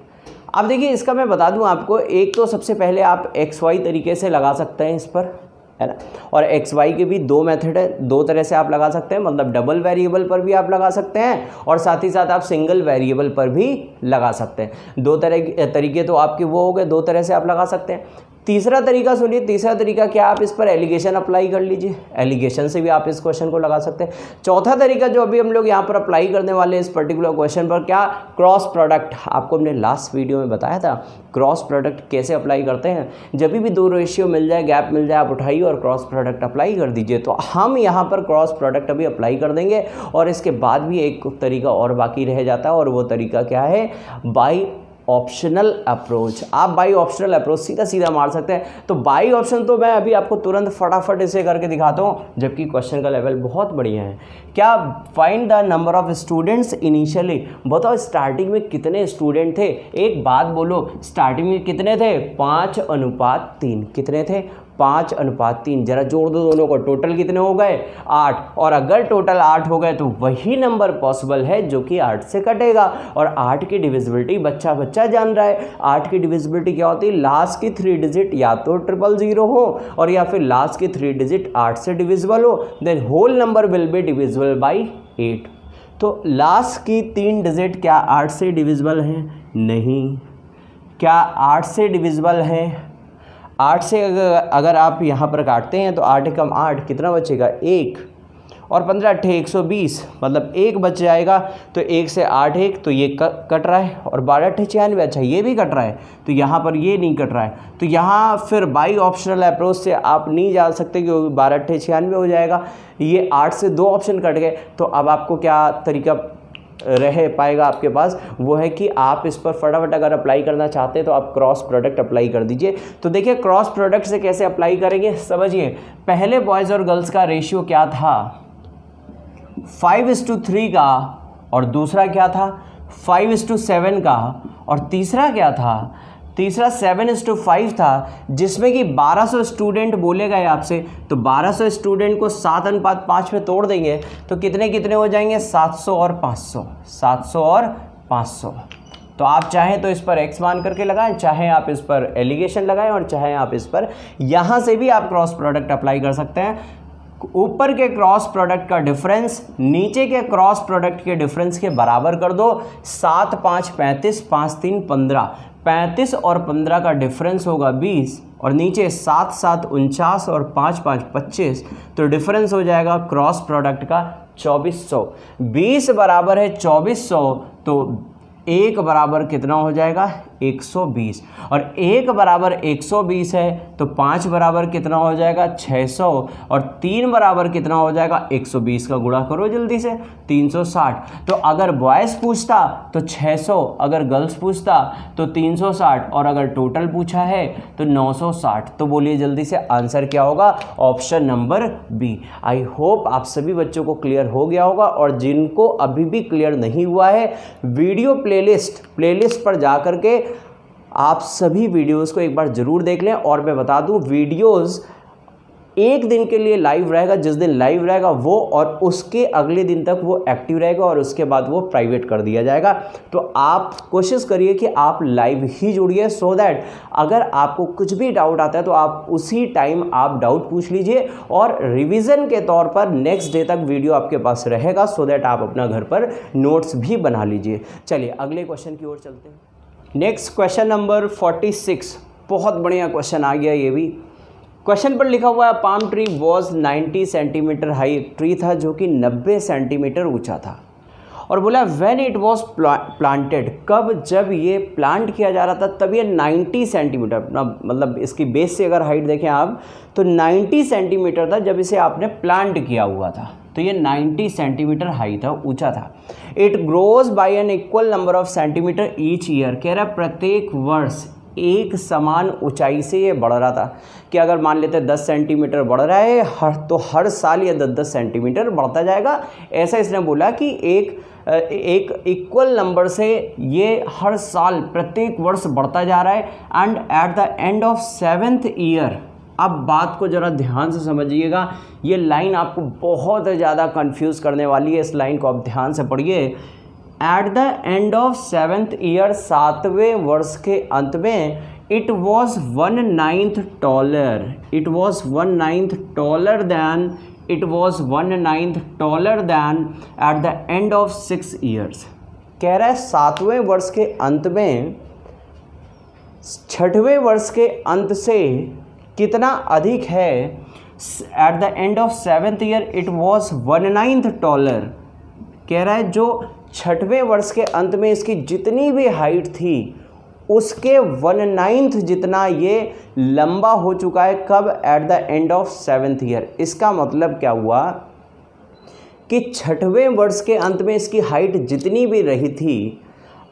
अब देखिए इसका मैं बता दूं आपको, एक तो सबसे पहले आप XY तरीके से लगा सकते हैं इस पर, है ना। और एक्स वाई के भी दो मेथड है, दो तरह से आप लगा सकते हैं, मतलब डबल वेरिएबल पर भी आप लगा सकते हैं और साथ ही साथ आप सिंगल वेरिएबल पर भी लगा सकते हैं। दो तरीके तो आपके वो हो गए, दो तरह से आप लगा सकते हैं। तीसरा तरीका सुनिए, तीसरा तरीका क्या, आप इस पर एलिगेशन अप्लाई कर लीजिए, एलिगेशन से भी आप इस क्वेश्चन को लगा सकते हैं। चौथा तरीका जो अभी हम लोग यहाँ पर अप्लाई करने वाले हैं इस पर्टिकुलर क्वेश्चन पर, क्या, क्रॉस प्रोडक्ट। आपको हमने लास्ट वीडियो में बताया था क्रॉस प्रोडक्ट कैसे अप्लाई करते हैं। जब भी दो रेशियो मिल जाए, गैप मिल जाए, आप उठाइए और क्रॉस प्रोडक्ट अप्लाई कर दीजिए। तो हम यहाँ पर क्रॉस प्रोडक्ट अभी अप्लाई कर देंगे और इसके बाद भी एक तरीका और बाकी रह जाता है और वो तरीका क्या है, बाई ऑप्शनल अप्रोच। आप बाई ऑप्शनल अप्रोच सीधा सीधा मार सकते हैं। तो बाई ऑप्शन तो मैं अभी आपको तुरंत फटाफट इसे करके दिखाता हूँ, जबकि क्वेश्चन का लेवल बहुत बढ़िया है। क्या, find the number of students initially. बताओ स्टार्टिंग में कितने स्टूडेंट थे। एक बात बोलो, स्टार्टिंग में कितने थे, 5:3। कितने थे, 5:3। जरा जोड़ दो दोनों को, टोटल कितने हो गए, 8। और अगर टोटल 8 हो गए तो वही नंबर पॉसिबल है जो कि 8 से कटेगा। और 8 की डिविजिबिलिटी बच्चा बच्चा जान रहा है। 8 की डिविजिबिलिटी क्या होती है, लास्ट की 3 डिजिट या तो 000 हो और या फिर लास्ट की 3 डिजिट 8 से डिविजिबल हो, then whole number will be divisible by 8। तो लास्ट की 3 डिजिट क्या 8 से डिविजिबल हैं, नहीं। क्या 8 से डिविजिबल हैं, 8 से अगर आप यहाँ पर काटते हैं तो 8 कम 8 कितना बचेगा, 1। और 15 120, मतलब 1 बच जाएगा। तो 1 से 8 1, तो ये कट रहा है। और 12 96, अच्छा ये भी कट रहा है, तो यहाँ पर ये नहीं कट रहा है। तो यहाँ फिर बाई ऑप्शनल अप्रोच से आप नहीं जा सकते क्योंकि 12 96 हो जाएगा। ये 8 से 2 ऑप्शन कट गए। तो अब आपको क्या तरीका रह पाएगा आपके पास, वो है कि आप इस पर फटाफट अगर अप्लाई करना चाहते हैं तो आप क्रॉस प्रोडक्ट अप्लाई कर दीजिए। तो देखिए क्रॉस प्रोडक्ट से कैसे अप्लाई करेंगे, समझिए। पहले बॉयज़ और गर्ल्स का रेशियो क्या था, 5:3 का, और दूसरा क्या था 5:7 का, और तीसरा क्या था, तीसरा 7:5 था, जिसमें कि 1200 स्टूडेंट बोले गए आपसे। तो 1200 स्टूडेंट को 7:5 में तोड़ देंगे तो कितने कितने हो जाएंगे, 700 और 500, 700 और 500। तो आप चाहें तो इस पर x मान करके लगाएं, चाहे आप इस पर एलिगेशन लगाएं और चाहे आप इस पर यहाँ से भी आप क्रॉस प्रोडक्ट अप्लाई कर सकते हैं। ऊपर के क्रॉस प्रोडक्ट का डिफरेंस नीचे के क्रॉस प्रोडक्ट के डिफरेंस के बराबर कर दो। 7 5 35, 5 3 15, 35 और 15 का डिफरेंस होगा 20, और नीचे 7 7 49 और 5 5 25, तो डिफरेंस हो जाएगा क्रॉस प्रोडक्ट का 2400। 20 बराबर है 2400, तो 1 बराबर कितना हो जाएगा, 120। और 1 बराबर 120 है तो 5 बराबर कितना हो जाएगा, 600। और 3 बराबर कितना हो जाएगा, 120 का गुणा करो जल्दी से, 360। तो अगर बॉयज़ पूछता तो 600, अगर गर्ल्स पूछता तो 360, और अगर टोटल पूछा है तो 960। तो बोलिए जल्दी से आंसर क्या होगा, option number B. I hope आप सभी बच्चों को क्लियर हो गया होगा, और जिनको अभी भी क्लियर नहीं हुआ है, वीडियो प्लेलिस्ट पर जा कर के आप सभी वीडियोस को एक बार ज़रूर देख लें। और मैं बता दूं, वीडियोस एक दिन के लिए लाइव रहेगा, जिस दिन लाइव रहेगा वो, और उसके अगले दिन तक वो एक्टिव रहेगा, और उसके बाद वो प्राइवेट कर दिया जाएगा। तो आप कोशिश करिए कि आप लाइव ही जुड़िए, सो दैट अगर आपको कुछ भी डाउट आता है तो आप उसी टाइम आप डाउट पूछ लीजिए, और रिवीजन के तौर पर नेक्स्ट डे तक वीडियो आपके पास रहेगा, सो दैट आप अपना घर पर नोट्स भी बना लीजिए। चलिए अगले क्वेश्चन की ओर चलते हैं। नेक्स्ट क्वेश्चन नंबर 46, बहुत बढ़िया क्वेश्चन आ गया ये भी। क्वेश्चन पर लिखा हुआ है, palm tree was 90 centimetre high. एक ट्री था जो कि 90 सेंटीमीटर ऊंचा था, और बोला व्हेन इट वॉज प्लांटेड, कब, जब ये प्लांट किया जा रहा था तब ये 90 सेंटीमीटर, मतलब इसकी बेस से अगर हाइट देखें आप तो 90 सेंटीमीटर था जब इसे आपने प्लांट किया हुआ था। तो ये 90 सेंटीमीटर हाई था, ऊंचा था। It grows by an equal number of centimetre each year, कह रहा है प्रत्येक वर्ष एक समान ऊंचाई से ये बढ़ रहा था। कि अगर मान लेते 10 सेंटीमीटर बढ़ रहा है तो हर साल ये 10-10 सेंटीमीटर बढ़ता जाएगा। ऐसा इसने बोला कि एक इक्वल नंबर से ये हर साल प्रत्येक वर्ष बढ़ता जा रहा है। And eight the end of 7th year, अब बात को ज़रा ध्यान से समझिएगा, ये लाइन आपको बहुत ज़्यादा कंफ्यूज करने वाली है, इस लाइन को आप ध्यान से पढ़िए। At the end of 7th year, 7वें वर्ष के अंत में, it was 1/9 taller, it was 1/9 taller than, it was 1/9 taller than at the end of 6 years। कह रहा है 7वें वर्ष के अंत में 6वें वर्ष के अंत से कितना अधिक है। Eight the end of 7th year it was 1/9 taller। कह रहा है जो 6वें वर्ष के अंत में इसकी जितनी भी हाइट थी उसके 1/9 जितना ये लंबा हो चुका है। कब? Eight the end of 7th year. इसका मतलब क्या हुआ कि 6वें वर्ष के अंत में इसकी हाइट जितनी भी रही थी,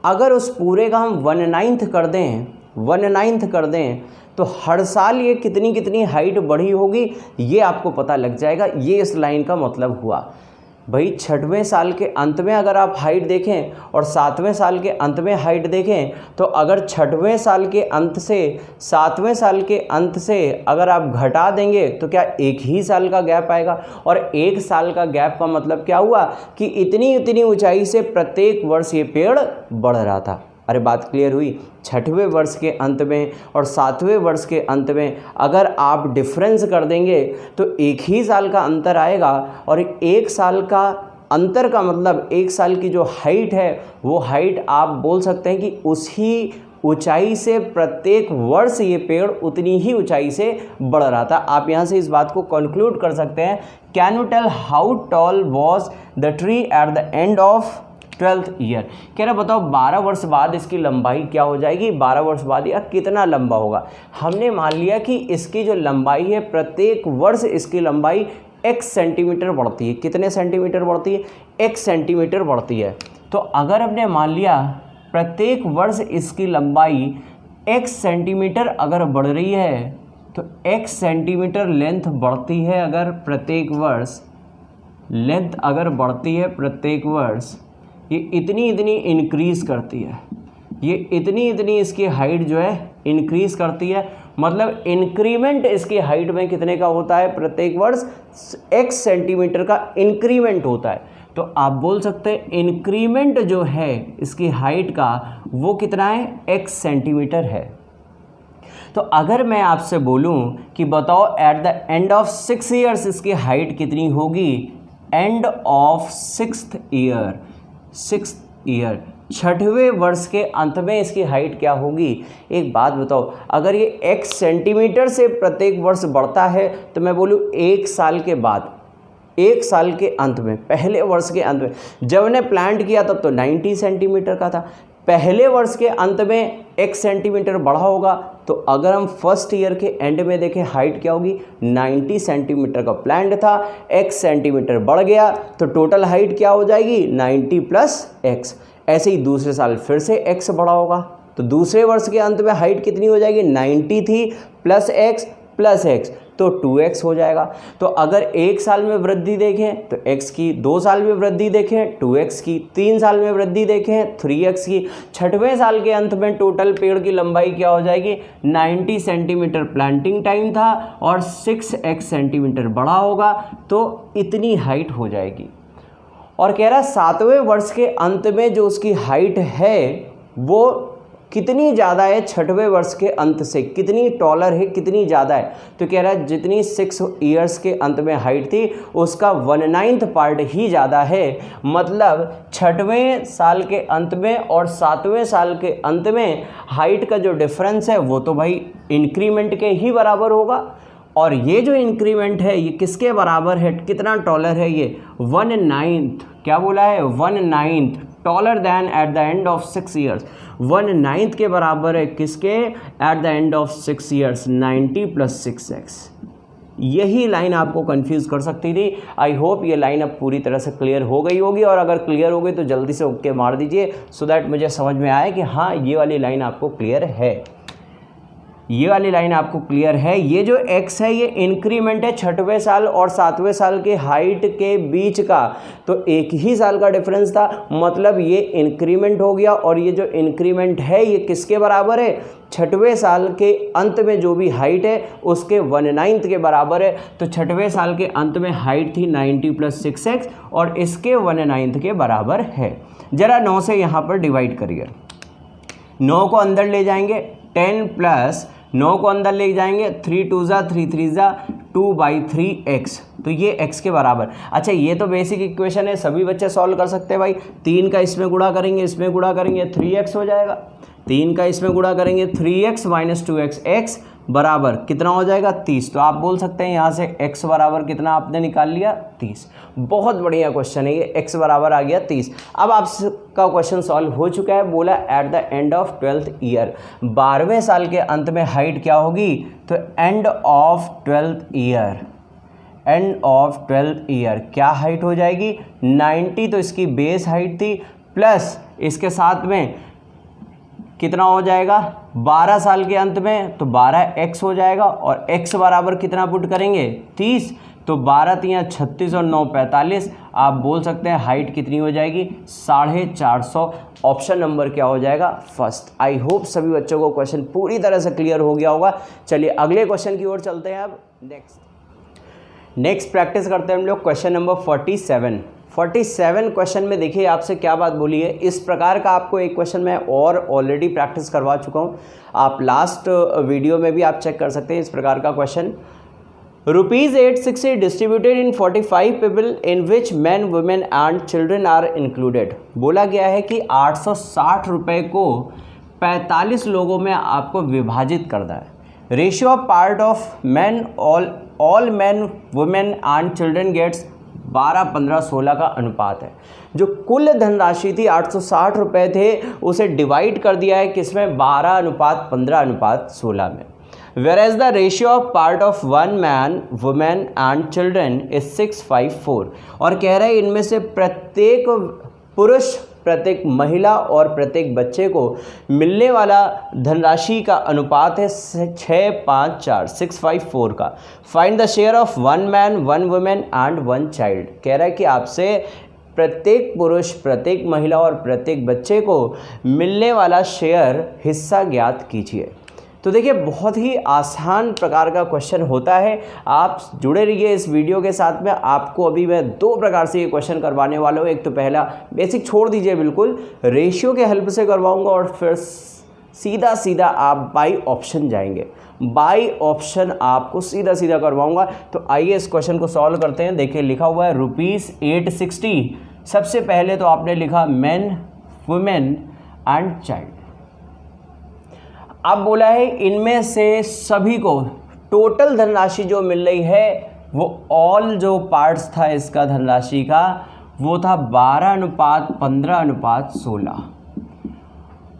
अगर उस पूरे का हम 1/9 कर दें, 1/9 कर दें, तो हर साल ये कितनी कितनी हाइट बढ़ी होगी ये आपको पता लग जाएगा। ये इस लाइन का मतलब हुआ। भाई 6वें साल के अंत में अगर आप हाइट देखें और 7वें साल के अंत में हाइट देखें, तो अगर 6वें साल के अंत से 7वें साल के अंत से अगर आप घटा देंगे तो क्या एक ही साल का गैप आएगा। और एक साल का गैप का मतलब क्या हुआ कि इतनी इतनी ऊंचाई से प्रत्येक वर्ष ये पेड़ बढ़ रहा था। अरे बात क्लियर हुई। 6वें वर्ष के अंत में और 7वें वर्ष के अंत में अगर आप डिफरेंस कर देंगे तो एक ही साल का अंतर आएगा। और एक साल का अंतर का मतलब एक साल की जो हाइट है वो हाइट आप बोल सकते हैं कि उसी ऊंचाई से प्रत्येक वर्ष ये पेड़ उतनी ही ऊंचाई से बढ़ रहा था। आप यहाँ से इस बात को कंक्लूड कर सकते हैं। Can you tell how tall was the tree at the end of 12th year. कह रहा बताओ 12 वर्ष बाद इसकी लंबाई क्या हो जाएगी। 12 वर्ष बाद यह कितना लंबा होगा। हमने मान लिया कि इसकी जो लंबाई है प्रत्येक वर्ष इसकी लंबाई x सेंटीमीटर बढ़ती है। कितने सेंटीमीटर बढ़ती है? x सेंटीमीटर बढ़ती है। तो अगर हमने मान लिया प्रत्येक वर्ष इसकी लंबाई x सेंटीमीटर अगर बढ़ रही है तो x सेंटीमीटर लेंथ बढ़ती है। अगर प्रत्येक वर्ष लेंथ अगर बढ़ती है प्रत्येक वर्ष, ये इतनी इतनी इंक्रीज़ करती है। ये इतनी इतनी इसकी हाइट जो है इंक्रीज़ करती है। मतलब इंक्रीमेंट इसकी हाइट में कितने का होता है? प्रत्येक वर्ष x सेंटीमीटर का इंक्रीमेंट होता है। तो आप बोल सकते हैं इंक्रीमेंट जो है इसकी हाइट का वो कितना है? x सेंटीमीटर है। तो अगर मैं आपसे बोलूं कि बताओ at the end of 6 years इसकी हाइट कितनी होगी। End of 6th year, 6th year 6वें वर्ष के अंत में इसकी हाइट क्या होगी। एक बात बताओ, अगर ये x सेंटीमीटर से प्रत्येक वर्ष बढ़ता है तो मैं बोलूँ एक साल के बाद, एक साल के अंत में, पहले वर्ष के अंत में, जब ने प्लांट किया तब तो 90 सेंटीमीटर का था। पहले वर्ष के अंत में 1 सेंटीमीटर बढ़ा होगा। तो अगर हम फर्स्ट ईयर के एंड में देखें हाइट क्या होगी। 90 सेंटीमीटर का प्लांट था, 1 सेंटीमीटर बढ़ गया तो टोटल हाइट क्या हो जाएगी 90 + x। ऐसे ही दूसरे साल फिर से x बढ़ा होगा तो दूसरे वर्ष के अंत में हाइट कितनी हो जाएगी। 90 थी + x तो 2x हो जाएगा। तो अगर एक साल में वृद्धि देखें तो x की, 2 साल में वृद्धि देखें 2x की, 3 साल में वृद्धि देखें 3x की, 6वें साल के अंत में टोटल पेड़ की लंबाई क्या हो जाएगी 90 सेंटीमीटर प्लांटिंग टाइम था और 6x सेंटीमीटर बढ़ा होगा तो इतनी हाइट हो जाएगी। और कह रहा 7वें वर्ष के अंत में जो उसकी हाइट है वो कितनी ज़्यादा है 6वें वर्ष के अंत से, कितनी टॉलर है, कितनी ज़्यादा है। तो कह रहा है जितनी 6 ईयर्स के अंत में हाइट थी उसका 1/9 पार्ट ही ज़्यादा है। मतलब 6वें साल के अंत में और 7वें साल के अंत में हाइट का जो डिफरेंस है वो तो भाई इंक्रीमेंट के ही बराबर होगा। और ये जो इंक्रीमेंट है ये किसके बराबर है, कितना टॉलर है ये 1/9। क्या बोला है 1/9 taller then eight the end of 6 years. 1/9 के बराबर है किसके, eight the end of 6 years 90 + 6x। यही लाइन आपको कंफ्यूज कर सकती थी। आई होप ये लाइन अब पूरी तरह से क्लियर हो गई होगी और अगर क्लियर हो गई तो जल्दी से ओके मार दीजिए सो दैट मुझे समझ में आए कि हाँ ये वाली लाइन आपको क्लियर है, ये वाली लाइन आपको क्लियर है। ये जो x है ये इंक्रीमेंट है 6वें साल और 7वें साल के हाइट के बीच का, तो एक ही साल का डिफरेंस था मतलब ये इंक्रीमेंट हो गया। और ये जो इंक्रीमेंट है ये किसके बराबर है 6वें साल के अंत में जो भी हाइट है उसके 1/9 के बराबर है। तो 6वें साल के अंत में हाइट थी 90 + 6x और इसके 1/9 के बराबर है। ज़रा 9 से यहाँ पर डिवाइड करिए। 9 को अंदर ले जाएंगे, 10 प्लस 9 को अंदर ले जाएंगे, 3 2 ज़ा 3 3 ज़ा 2/3x, तो ये x के बराबर। अच्छा ये तो बेसिक इक्वेशन है, सभी बच्चे सॉल्व कर सकते हैं भाई। 3 का इसमें गुणा करेंगे, इसमें गुणा करेंगे, 3x हो जाएगा। 3 का इसमें गुणा करेंगे, 3x - 2x, x बराबर कितना हो जाएगा 30। तो आप बोल सकते हैं यहाँ से x बराबर कितना आपने निकाल लिया 30। बहुत बढ़िया क्वेश्चन है ये, x बराबर आ गया 30। अब आपका क्वेश्चन सॉल्व हो चुका है। बोला at the end of 12th year, 12वें साल के अंत में हाइट क्या होगी, तो end of 12th year, end of 12th year क्या हाइट हो जाएगी 90, तो इसकी बेस हाइट थी, प्लस इसके साथ में कितना हो जाएगा 12 साल के अंत में, तो 12x हो जाएगा, और x बराबर कितना पुट करेंगे 30, तो 12 3 36 और 9 45। आप बोल सकते हैं हाइट कितनी हो जाएगी 450। ऑप्शन नंबर क्या हो जाएगा फर्स्ट। आई होप सभी बच्चों को क्वेश्चन पूरी तरह से क्लियर हो गया होगा। चलिए अगले क्वेश्चन की ओर चलते हैं। अब नेक्स्ट प्रैक्टिस करते हैं हम लोग क्वेश्चन नंबर 47 क्वेश्चन में देखिए आपसे क्या बात बोली है। इस प्रकार का आपको एक क्वेश्चन मैं और ऑलरेडी प्रैक्टिस करवा चुका हूँ, आप लास्ट वीडियो में भी आप चेक कर सकते हैं। इस प्रकार का question, ₹860 distributed in 45 people in which man women and children are included. बोला गया है कि 860 रुपये को 45 लोगों में आपको विभाजित करना है। Ratio of part of man, all man women and children gets 12 15 16 का अनुपात है। जो कुल धनराशि थी 860 रुपये थे, उसे डिवाइड कर दिया है किसमें 12:15:16 में। Whereas the ratio of part of one man, woman and children is 6:5:4, और कह रहे हैं इनमें से प्रत्येक पुरुष, प्रत्येक महिला और प्रत्येक बच्चे को मिलने वाला धनराशि का अनुपात है 6:5:4, 6:5:4 का। Find the share of one man, one women and one child. कह रहा है कि आपसे प्रत्येक पुरुष, प्रत्येक महिला और प्रत्येक बच्चे को मिलने वाला शेयर, हिस्सा ज्ञात कीजिए। तो देखिए बहुत ही आसान प्रकार का क्वेश्चन होता है। आप जुड़े रहिए इस वीडियो के साथ में। आपको अभी मैं 2 प्रकार से ये क्वेश्चन करवाने वाला हूँ। एक तो पहला बेसिक छोड़ दीजिए, बिल्कुल रेशियो के हेल्प से करवाऊँगा, और फिर सीधा सीधा आप बाई ऑप्शन जाएंगे। बाई ऑप्शन आपको सीधा सीधा करवाऊँगा। तो आइए इस क्वेश्चन को सॉल्व करते हैं। देखिए लिखा हुआ है ₹860। सबसे पहले तो आपने लिखा मैन, वुमेन एंड चाइल्ड। अब बोला है इनमें से सभी को टोटल धनराशि जो मिल रही है, वो ऑल जो पार्ट्स था इसका धनराशि का, वो था 12:15:16,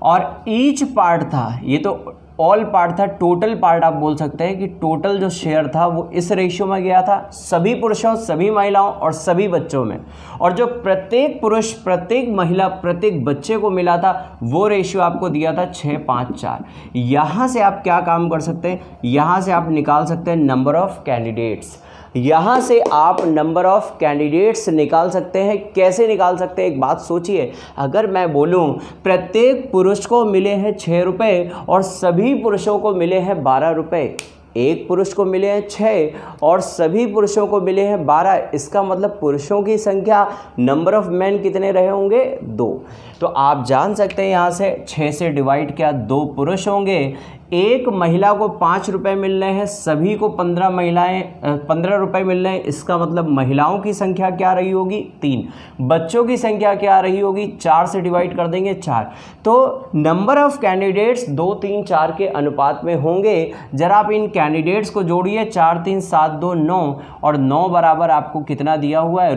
और ईच पार्ट था, ये तो ऑल पार्ट था, टोटल पार्ट आप बोल सकते हैं कि टोटल जो शेयर था वो इस रेशियो में गया था, सभी पुरुषों, सभी महिलाओं और सभी बच्चों में। और जो प्रत्येक पुरुष, प्रत्येक महिला, प्रत्येक बच्चे को मिला था, वो रेशियो आपको दिया था 6:5:4। यहाँ से आप क्या काम कर सकते हैं, यहाँ से आप निकाल सकते हैं नंबर ऑफ़ कैंडिडेट्स। यहाँ से आप नंबर ऑफ़ कैंडिडेट्स निकाल सकते हैं। कैसे निकाल सकते हैं, एक बात सोचिए। अगर मैं बोलूँ प्रत्येक पुरुष को मिले हैं 6 रुपये और सभी पुरुषों को मिले हैं 12 रुपये, एक पुरुष को मिले हैं 6 और सभी पुरुषों को मिले हैं 12, इसका मतलब पुरुषों की संख्या, नंबर ऑफ़ मैन कितने रहे होंगे 2। तो आप जान सकते हैं यहाँ से 6 से डिवाइड किया 2 पुरुष होंगे, एक महिला को 5 रुपये मिल रहे हैं, सभी को 15 रुपये मिल रहे हैं, इसका मतलब महिलाओं की संख्या क्या रही होगी 3, बच्चों की संख्या क्या रही होगी 4 से डिवाइड कर देंगे 4। तो नंबर ऑफ़ कैंडिडेट्स 2 3 4 के अनुपात में होंगे। जरा आप इन कैंडिडेट्स को जोड़िए, 4 3 7 2 9, और 9 बराबर आपको कितना दिया हुआ है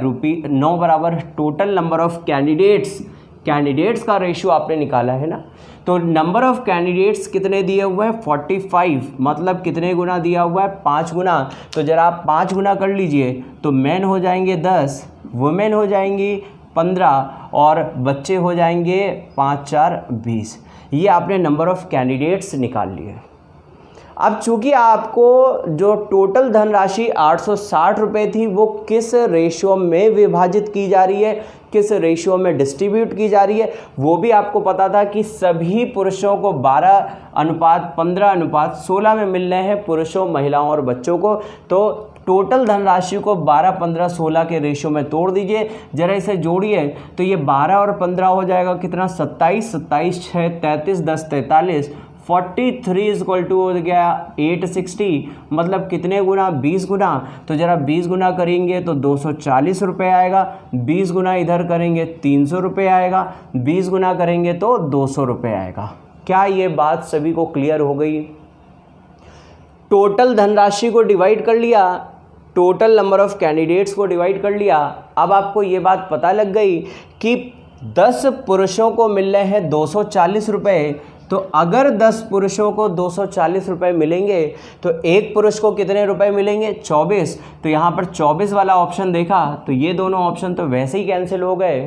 9 बराबर टोटल नंबर ऑफ़ कैंडिडेट्स का रेशियो आपने निकाला है ना। तो नंबर ऑफ़ कैंडिडेट्स कितने दिए हुए हैं 45, मतलब कितने गुना दिया हुआ है 5 गुना। तो जरा आप 5 गुना कर लीजिए, तो मैन हो जाएंगे 10, वुमेन हो जाएंगी 15 और बच्चे हो जाएंगे 5 4 20। ये आपने नंबर ऑफ़ कैंडिडेट्स निकाल लिए। अब चूंकि आपको जो टोटल धनराशि 860 रुपये थी, वो किस रेशियो में विभाजित की जा रही है, किस रेशियो में डिस्ट्रीब्यूट की जा रही है, वो भी आपको पता था कि सभी पुरुषों को 12:15:16 में मिल रहे हैं, पुरुषों, महिलाओं और बच्चों को। तो टोटल धनराशि को 12, 15, 16 के रेशियो में तोड़ दीजिए, जरा इसे जोड़िए तो ये 12 और 15 हो जाएगा कितना 27, 27 6 33, 10 43, 43 इक्वल टू हो गया 860, मतलब कितने गुना 20 गुना। तो जरा 20 गुना करेंगे तो 240 रुपये आएगा, 20 गुना इधर करेंगे 300 रुपये आएगा, 20 गुना करेंगे तो 200 रुपये आएगा। क्या ये बात सभी को क्लियर हो गई? टोटल धनराशि को डिवाइड कर लिया, टोटल नंबर ऑफ कैंडिडेट्स को डिवाइड कर लिया। अब आपको ये बात पता लग गई कि 10 पुरुषों को मिल रहे हैं 240 रुपये, तो अगर 10 पुरुषों को 240 रुपये मिलेंगे तो एक पुरुष को कितने रुपए मिलेंगे 24। तो यहाँ पर 24 वाला ऑप्शन देखा तो ये दोनों ऑप्शन तो वैसे ही कैंसिल हो गए।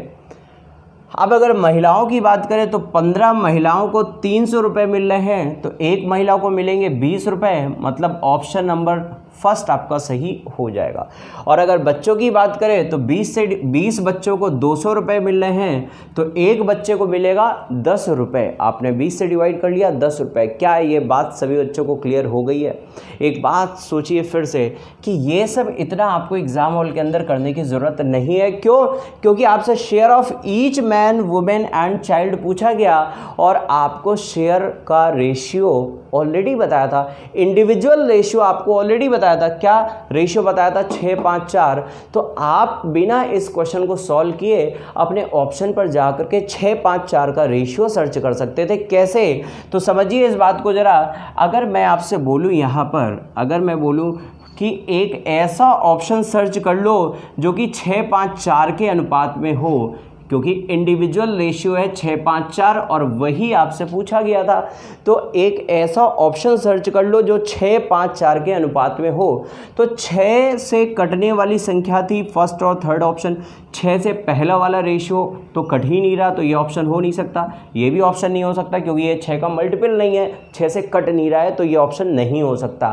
अब अगर महिलाओं की बात करें तो 15 महिलाओं को 300 रुपये मिल रहे हैं, तो एक महिला को मिलेंगे 20 रुपये, मतलब ऑप्शन नंबर फर्स्ट आपका सही हो जाएगा। और अगर बच्चों की बात करें तो 20 बच्चों को 200 रुपये मिल रहे हैं, तो एक बच्चे को मिलेगा 10 रुपये। आपने 20 से डिवाइड कर लिया 10 रुपये। क्या ये बात सभी बच्चों को क्लियर हो गई है? एक बात सोचिए फिर से कि ये सब इतना आपको एग्जाम हॉल के अंदर करने की ज़रूरत नहीं है। क्यों? क्योंकि आपसे share of each man, women and child पूछा गया और आपको शेयर का रेशियो ऑलरेडी बताया था, इंडिविजुअल रेशियो आपको ऑलरेडी बताया था। क्या रेशियो बताया था? 6, 5, 4। तो आप बिना इस क्वेश्चन को सॉल्व किए अपने ऑप्शन पर जाकर के 6, 5, 4 का रेशियो सर्च कर सकते थे। कैसे? तो समझिए इस बात को ज़रा। अगर मैं आपसे बोलूँ यहाँ पर, अगर मैं बोलूँ कि एक ऐसा ऑप्शन सर्च कर लो जो कि 6, 5, 4 के अनुपात में हो, क्योंकि इंडिविजुअल रेशियो है 6, 5, 4 और वही आपसे पूछा गया था। तो एक ऐसा ऑप्शन सर्च कर लो जो 6, 5, 4 के अनुपात में हो। तो 6 से कटने वाली संख्या थी फर्स्ट और थर्ड ऑप्शन। 6 से पहला वाला रेशियो तो कट ही नहीं रहा, तो ये ऑप्शन हो नहीं सकता। ये भी ऑप्शन नहीं हो सकता क्योंकि ये 6 का मल्टीपल नहीं है, 6 से कट नहीं रहा है, तो ये ऑप्शन नहीं हो सकता।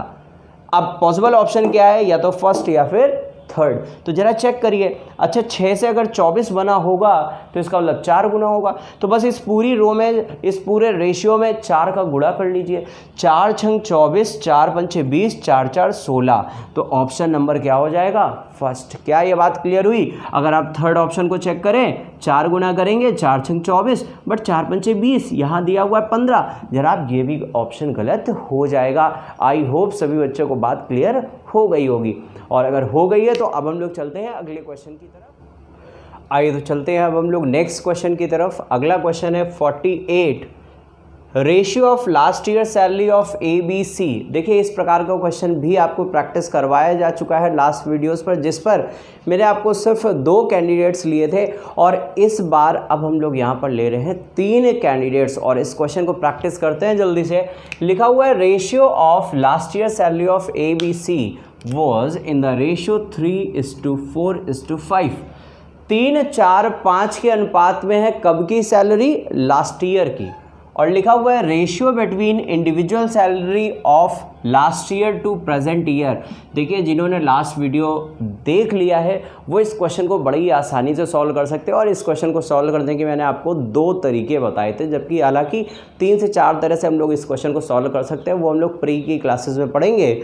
अब पॉसिबल ऑप्शन क्या है? या तो फर्स्ट या फिर थर्ड। तो जरा चेक करिए। अच्छा, 6 से अगर 24 बना होगा तो इसका मतलब 4 गुना होगा। तो बस इस पूरी रो में, इस पूरे रेशियो में 4 का गुणा कर लीजिए। 4 छंग 24, 4 पंचे 20, 4 4 16। तो ऑप्शन नंबर क्या हो जाएगा? फर्स्ट। क्या ये बात क्लियर हुई? अगर आप थर्ड ऑप्शन को चेक करें, 4 गुना करेंगे 4 छंग 24, बट 4 पंचे 20, यहाँ दिया हुआ है 15। जरा ये भी ऑप्शन गलत हो जाएगा। आई होप सभी बच्चों को बात क्लियर हो गई होगी, और अगर हो गई है तो अब हम लोग चलते हैं अगले क्वेश्चन की तरफ। आइए तो चलते हैं अब हम लोग नेक्स्ट क्वेश्चन की तरफ। अगला क्वेश्चन है 48, ratio of last year salary of ABC। देखिए इस प्रकार का क्वेश्चन भी आपको प्रैक्टिस करवाया जा चुका है लास्ट वीडियोस पर, जिस पर मैंने आपको सिर्फ 2 कैंडिडेट्स लिए थे, और इस बार अब हम लोग यहाँ पर ले रहे हैं 3 कैंडिडेट्स। और इस क्वेश्चन को प्रैक्टिस करते हैं जल्दी से। लिखा हुआ है ratio of last year salary of ABC was in the ratio 3:4:5। 3, 4, 5 के अनुपात में है कब की सैलरी? लास्ट ईयर की। और लिखा हुआ है ratio between individual salary of last year to present year. देखिए जिन्होंने लास्ट वीडियो देख लिया है वो इस क्वेश्चन को बड़ी आसानी से सॉल्व कर सकते हैं। और इस क्वेश्चन को सॉल्व करने के मैंने आपको 2 तरीके बताए थे, जबकि हालांकि 3 से 4 तरह से हम लोग इस क्वेश्चन को सॉल्व कर सकते हैं, वो हम लोग प्री की क्लासेस में पढ़ेंगे।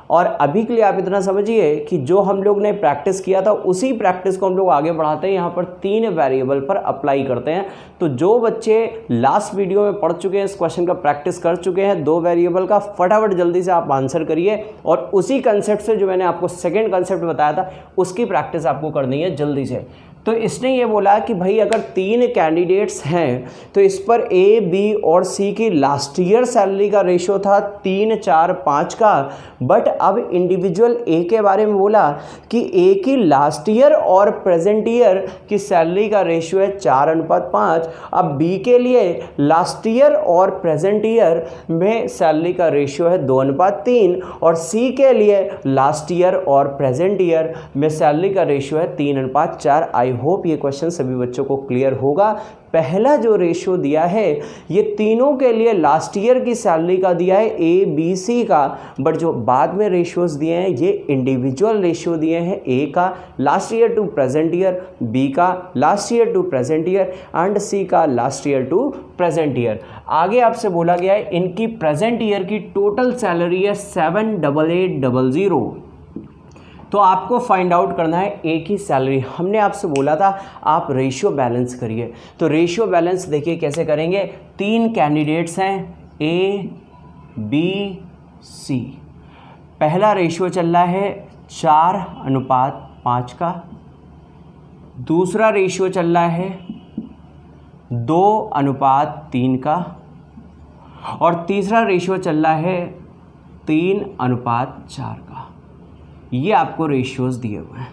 और अभी के लिए आप इतना समझिए कि जो हम लोग ने प्रैक्टिस किया था उसी प्रैक्टिस को हम लोग आगे बढ़ाते हैं, यहाँ पर 3 वेरिएबल पर अप्लाई करते हैं। तो जो बच्चे लास्ट वीडियो में पढ़ चुके हैं, इस क्वेश्चन का प्रैक्टिस कर चुके हैं 2 वेरिएबल का, फटाफट जल्दी से आप आंसर करिए, और उसी कंसेप्ट से जो मैंने आपको सेकेंड कंसेप्ट बताया था उसकी प्रैक्टिस आपको करनी है जल्दी से। तो इसने ये बोला कि भाई अगर 3 कैंडिडेट्स हैं तो इस पर A, B और C की लास्ट ईयर सैलरी का रेशियो था 3, 4, 5 का, बट अब इंडिविजुअल A के बारे में बोला कि A की लास्ट ईयर और प्रेजेंट ईयर की सैलरी का रेशियो है 4:5। अब B के लिए लास्ट ईयर और प्रेजेंट ईयर में सैलरी का रेशियो है 2:3, और C के लिए लास्ट ईयर और प्रेजेंट ईयर में सैलरी का रेशियो है 3:4। आई होप ये क्वेश्चन सभी बच्चों को क्लियर होगा। पहला जो रेशियो दिया है ये तीनों के लिए लास्ट ईयर की सैलरी का दिया है ABC का, बट जो बाद में रेशियोज दिए हैं ये इंडिविजुअल रेशियो दिए हैं। A का last year to present year, B का last year to present year and C का last year to present year. आगे आपसे बोला गया है इनकी प्रेजेंट ईयर की टोटल सैलरी है 78800। तो आपको फाइंड आउट करना है ए की सैलरी। हमने आपसे बोला था आप रेशियो बैलेंस करिए, तो रेशियो बैलेंस देखिए कैसे करेंगे। 3 कैंडिडेट्स हैं ए बी सी। पहला रेशियो चल रहा है 4:5 का, दूसरा रेशियो चल रहा है 2:3 का, और तीसरा रेशियो चल रहा है 3:4 का। ये आपको रेशियोज दिए हुए हैं।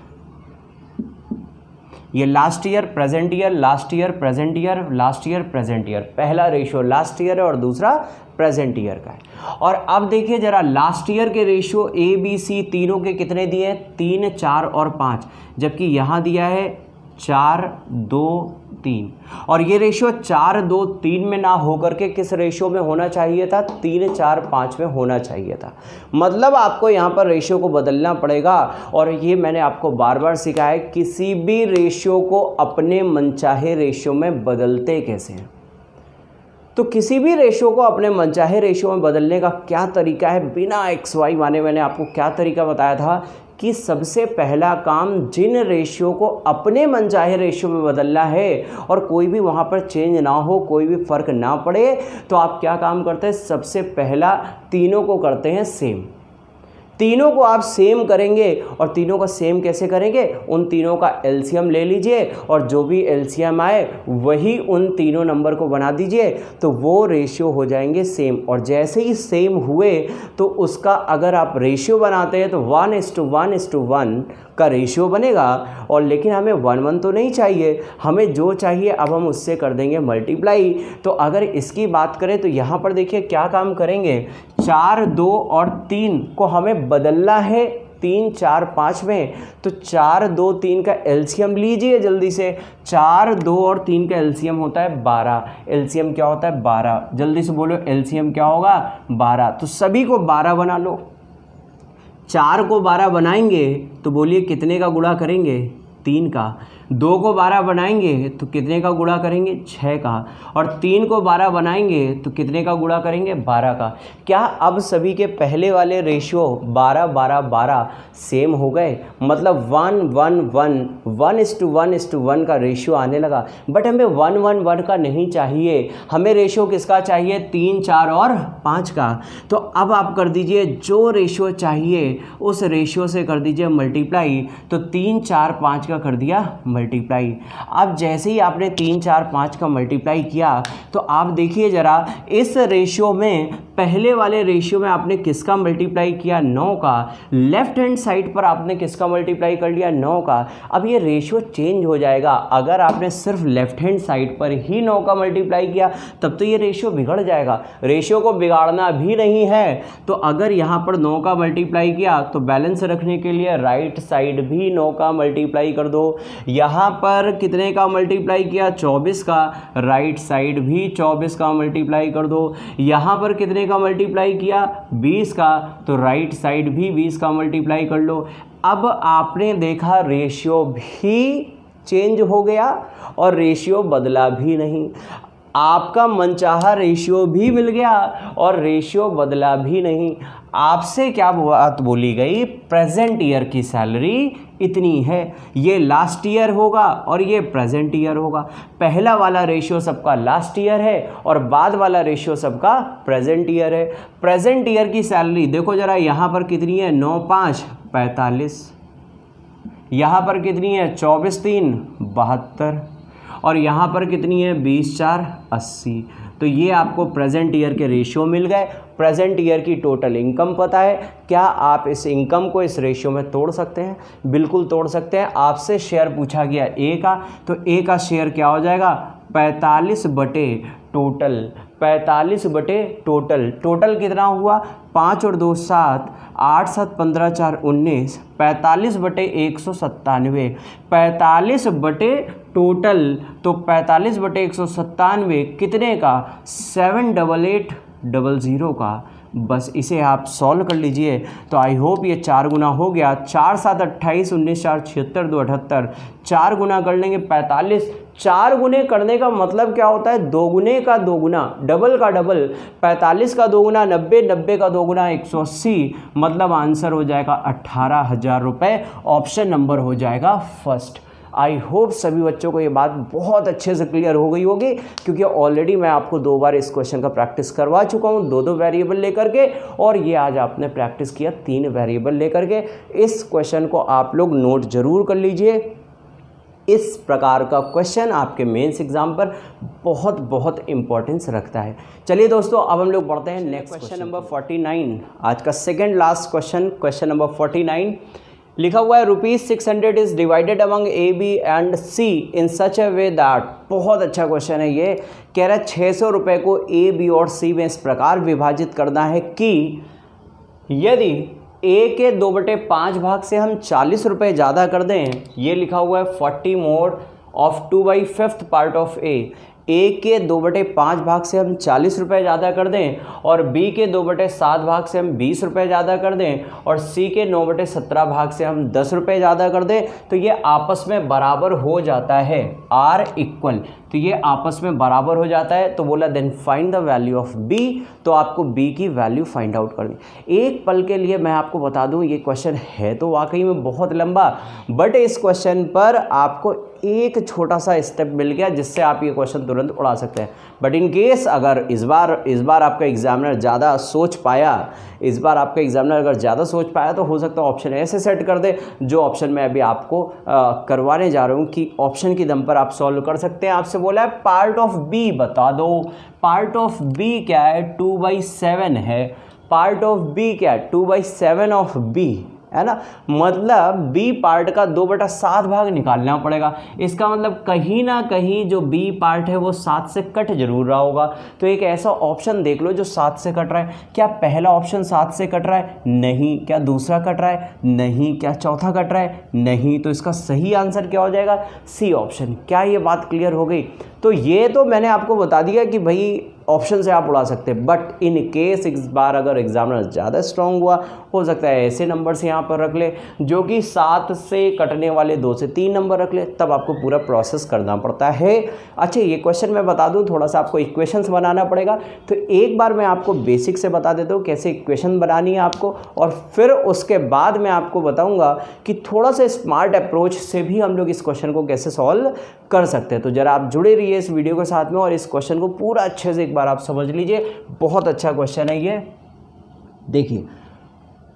ये last year, present year, last year, present year, last year, present year. पहला रेशियो लास्ट ईयर है और दूसरा प्रेजेंट ईयर का है। और अब देखिए जरा लास्ट ईयर के रेशियो ए बी सी तीनों के कितने दिए हैं, 3, 4 और 5, जबकि यहाँ दिया है 4, 2, 3। और ये रेशियो 4, 2, 3 में ना होकर के किस रेशियो में होना चाहिए था, 3, 4, 5 में होना चाहिए था। मतलब आपको यहाँ पर रेशियो को बदलना पड़ेगा। और ये मैंने आपको बार बार सिखाया है, किसी भी रेशियो को अपने मनचाहे रेशियो में बदलते कैसे हैं। तो किसी भी रेशियो को अपने मनचाहे रेशियो में बदलने का क्या तरीका है, बिना एक्स वाई माने मैंने आपको क्या तरीका बताया था कि सबसे पहला काम जिन रेशियो को अपने मनचाहे रेशियो में बदलना है और कोई भी वहाँ पर चेंज ना हो, कोई भी फ़र्क ना पड़े, तो आप क्या काम करते हैं, सबसे पहला तीनों को करते हैं सेम। तीनों को आप सेम करेंगे, और तीनों का सेम कैसे करेंगे, उन तीनों का एलसीएम ले लीजिए और जो भी एलसीएम आए वही उन तीनों नंबर को बना दीजिए, तो वो रेशियो हो जाएंगे सेम। और जैसे ही सेम हुए तो उसका अगर आप रेशियो बनाते हैं तो 1:1:1 का रेशियो बनेगा। और लेकिन हमें 1:1 तो नहीं चाहिए, हमें जो चाहिए अब हम उससे कर देंगे मल्टीप्लाई। तो अगर इसकी बात करें तो यहाँ पर देखिए क्या काम करेंगे, 4, 2 और 3 को हमें बदलना है 3, 4, 5 में। तो 4, 2, 3 का एलसीएम लीजिए जल्दी से। 4, 2 और 3 का एलसीएम होता है 12। एलसीएम क्या होता है, 12। जल्दी से बोलो एलसीएम क्या होगा, 12। तो सभी को 12 बना लो। 4 को 12 बनाएंगे तो बोलिए कितने का गुणा करेंगे, 3 का। 2 को 12 बनाएंगे तो कितने का गुणा करेंगे, 6 का। और 3 को 12 बनाएंगे तो कितने का गुणा करेंगे, 12 का। क्या अब सभी के पहले वाले रेशियो 12, 12, 12 सेम हो गए, मतलब 1, 1, 1, 1:1:1 का रेशियो आने लगा। बट हमें 1, 1, 1 का नहीं चाहिए, हमें रेशियो किसका चाहिए, 3, 4 और 5 का। तो अब आप कर दीजिए जो रेशियो चाहिए उस रेशियो से कर दीजिए मल्टीप्लाई। तो 3, 4, 5 का कर दिया मल्टीप्लाई। अब जैसे ही आपने 3, 4, 5 का मल्टीप्लाई किया तो आप देखिए ज़रा इस रेशियो में, पहले वाले रेशियो में आपने किसका मल्टीप्लाई किया, 9 का। लेफ्ट हैंड साइड पर आपने किसका मल्टीप्लाई कर लिया, 9 का। अब ये रेशियो चेंज हो जाएगा। अगर आपने सिर्फ लेफ्ट हैंड साइड पर ही 9 का मल्टीप्लाई किया तब तो ये रेशियो बिगड़ जाएगा। रेशियो को बिगाड़ना भी नहीं है, तो अगर यहाँ पर 9 का मल्टीप्लाई किया तो बैलेंस रखने के लिए राइट साइड भी 9 का मल्टीप्लाई कर दो। यहाँ पर कितने का मल्टीप्लाई किया, 24 का, राइट साइड भी 24 का मल्टीप्लाई कर दो। यहाँ पर कितने का मल्टीप्लाई किया, 20 का, तो राइट साइड भी 20 का मल्टीप्लाई कर लो। अब आपने देखा रेशियो भी चेंज हो गया और रेशियो बदला भी नहीं। आपका मनचाहा रेशियो भी मिल गया और रेशियो बदला भी नहीं। आपसे क्या बात बोली गई, प्रेजेंट ईयर की सैलरी इतनी है, ये लास्ट ईयर होगा और ये प्रेजेंट ईयर होगा। पहला वाला रेशियो सबका लास्ट ईयर है और बाद वाला रेशियो सबका प्रेजेंट ईयर है। प्रेजेंट ईयर की सैलरी देखो ज़रा, यहाँ पर कितनी है, 9, 5, 45। यहाँ पर कितनी है, 24, 3, 72। और यहाँ पर कितनी है, 20, 4, 80। तो ये आपको प्रेजेंट ईयर के रेशियो मिल गए। प्रेजेंट ईयर की टोटल इनकम पता है। क्या आप इस इनकम को इस रेशियो में तोड़ सकते हैं? बिल्कुल तोड़ सकते हैं। आपसे शेयर पूछा गया ए का, तो ए का शेयर क्या हो जाएगा, 45 बटे टोटल। 45 बटे टोटल, टोटल कितना हुआ, 5 और 2 7, 8 7 15 4 19, 45 बटे 197। 45 बटे टोटल, तो 45 बटे 197 कितने का, 78800 का। बस इसे आप सॉल्व कर लीजिए। तो आई होप ये 4 गुना हो गया। 4 7 28, 19 4 76 2 78। 4 गुना कर लेंगे 45, 4 गुने करने का मतलब क्या होता है, 2 गुने का 2 गुना, डबल का डबल, 45 का 2 गुना 90, 90 का 2 गुना 180, मतलब आंसर हो जाएगा 18,000 रुपये। ऑप्शन नंबर हो जाएगा फर्स्ट। आई होप सभी बच्चों को ये बात बहुत अच्छे से क्लियर हो गई होगी, क्योंकि ऑलरेडी मैं आपको 2 बार इस क्वेश्चन का प्रैक्टिस करवा चुका हूँ, 2 वेरिएबल लेकर के, और ये आज आपने प्रैक्टिस किया 3 वेरिएबल लेकर के। इस क्वेश्चन को आप लोग नोट जरूर कर लीजिए। इस प्रकार का क्वेश्चन आपके मेंस एग्जाम पर बहुत बहुत इंपॉर्टेंस रखता है। चलिए दोस्तों, अब हम लोग बढ़ते हैं नेक्स्ट क्वेश्चन नंबर 49, आज का second last question, question number 49। लिखा हुआ है ₹600 is divided among A, B and C in such a way that. बहुत अच्छा क्वेश्चन है ये। कह रहा है 600 रुपये को ए, बी और सी में इस प्रकार विभाजित करना है कि यदि ए के 2/5 भाग से हम 40 रुपये ज़्यादा कर दें, ये लिखा हुआ है 40 मोर ऑफ 2/5 पार्ट ऑफ ए के 2/5 भाग से हम 40 रुपये ज़्यादा कर दें, और बी के 2/7 भाग से हम 20 रुपये ज़्यादा कर दें, और सी के 9/17 भाग से हम 10 रुपये ज़्यादा कर दें, तो ये आपस में बराबर हो जाता है, आर इक्वल, तो ये आपस में बराबर हो जाता है। तो बोला then find the value of B, तो आपको बी की वैल्यू फाइंड आउट करनी। एक पल के लिए मैं आपको बता दूं, ये क्वेश्चन है तो वाकई में बहुत लंबा, बट इस क्वेश्चन पर आपको एक छोटा सा स्टेप मिल गया जिससे आप ये क्वेश्चन तुरंत उड़ा सकते हैं। बट इन केस अगर इस बार आपका एग्जामिनर ज़्यादा सोच पाया, तो हो सकता है ऑप्शन ऐसे सेट कर दे जो ऑप्शन मैं अभी आपको करवाने जा रहा हूँ कि ऑप्शन की दम पर आप सॉल्व कर सकते हैं। आपसे बोला है पार्ट ऑफ बी बता दो। पार्ट ऑफ बी क्या है, 2/7 है। पार्ट ऑफ बी क्या है, 2/7 ऑफ बी है ना, मतलब बी पार्ट का 2/7 भाग निकालना पड़ेगा। इसका मतलब कहीं ना कहीं जो बी पार्ट है वो 7 से कट जरूर रहा होगा। तो एक ऐसा ऑप्शन देख लो जो 7 से कट रहा है। क्या पहला ऑप्शन 7 से कट रहा है? नहीं। क्या दूसरा कट रहा है? नहीं। क्या चौथा कट रहा है? नहीं। तो इसका सही आंसर क्या हो जाएगा? C option. क्या ये बात क्लियर हो गई? तो ये तो मैंने आपको बता दिया कि भाई ऑप्शन से आप उड़ा सकते हैं, बट इन केस इस बार अगर एग्जामिनर ज़्यादा स्ट्रांग हुआ, हो सकता है ऐसे नंबर से यहाँ पर रख ले जो कि 7 से कटने वाले 2 से 3 नंबर रख ले, तब आपको पूरा प्रोसेस करना पड़ता है। अच्छा, ये क्वेश्चन मैं बता दूँ, थोड़ा सा आपको इक्वेशंस बनाना पड़ेगा। तो एक बार मैं आपको बेसिक से बता देता हूँ कैसे इक्वेशन बनानी है आपको, और फिर उसके बाद मैं आपको बताऊँगा कि थोड़ा सा स्मार्ट अप्रोच से भी हम लोग इस क्वेश्चन को कैसे सॉल्व कर सकते हैं। तो जरा आप जुड़े रहिए इस वीडियो के साथ में और इस क्वेश्चन को पूरा अच्छे से एक बार आप समझ लीजिए। बहुत अच्छा क्वेश्चन है ये। देखिए,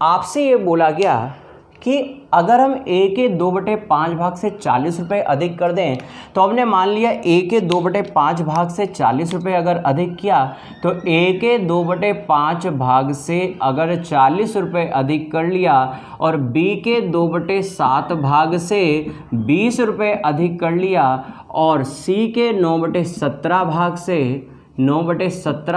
आपसे ये बोला गया कि अगर हम a के 2/5 भाग से 40 रुपये अधिक कर दें, तो हमने मान लिया a के 2/5 भाग से 40 रुपये अगर अधिक किया, तो a के 2/5 भाग से अगर 40 रुपये अधिक कर लिया और b के 2/7 भाग से 20 रुपये अधिक कर लिया और c के 9/17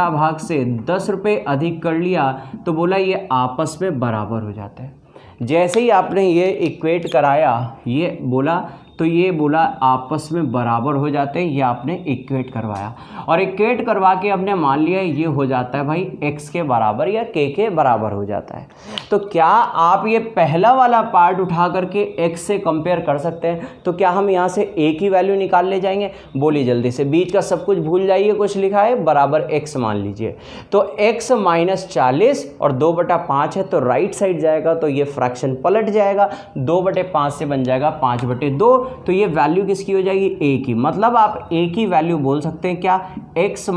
भाग से 10 रुपये अधिक कर लिया, तो बोला ये आपस में बराबर हो जाता है। जैसे ही आपने ये इक्वेट कराया, ये बोला तो ये बोला आपस में बराबर हो जाते हैं, ये आपने इक्वेट करवाया और इक्वेट करवा के हमने मान लिया ये हो जाता है भाई x के बराबर या k के बराबर हो जाता है। तो क्या आप ये पहला वाला पार्ट उठा करके x से कंपेयर कर सकते हैं? तो क्या हम यहाँ से a की वैल्यू निकाल ले जाएंगे? बोलिए जल्दी से, बीच का सब कुछ भूल जाइए, कुछ लिखा है बराबर x मान लीजिए। तो x - 40 और 2/5 है तो राइट साइड जाएगा, तो ये फ्रैक्शन पलट जाएगा, 2/5 से बन जाएगा 5/2। तो ये वैल्यू किसकी हो जाएगी? a की। मतलब आप a की वैल्यू बोल सकते हैं क्या? x -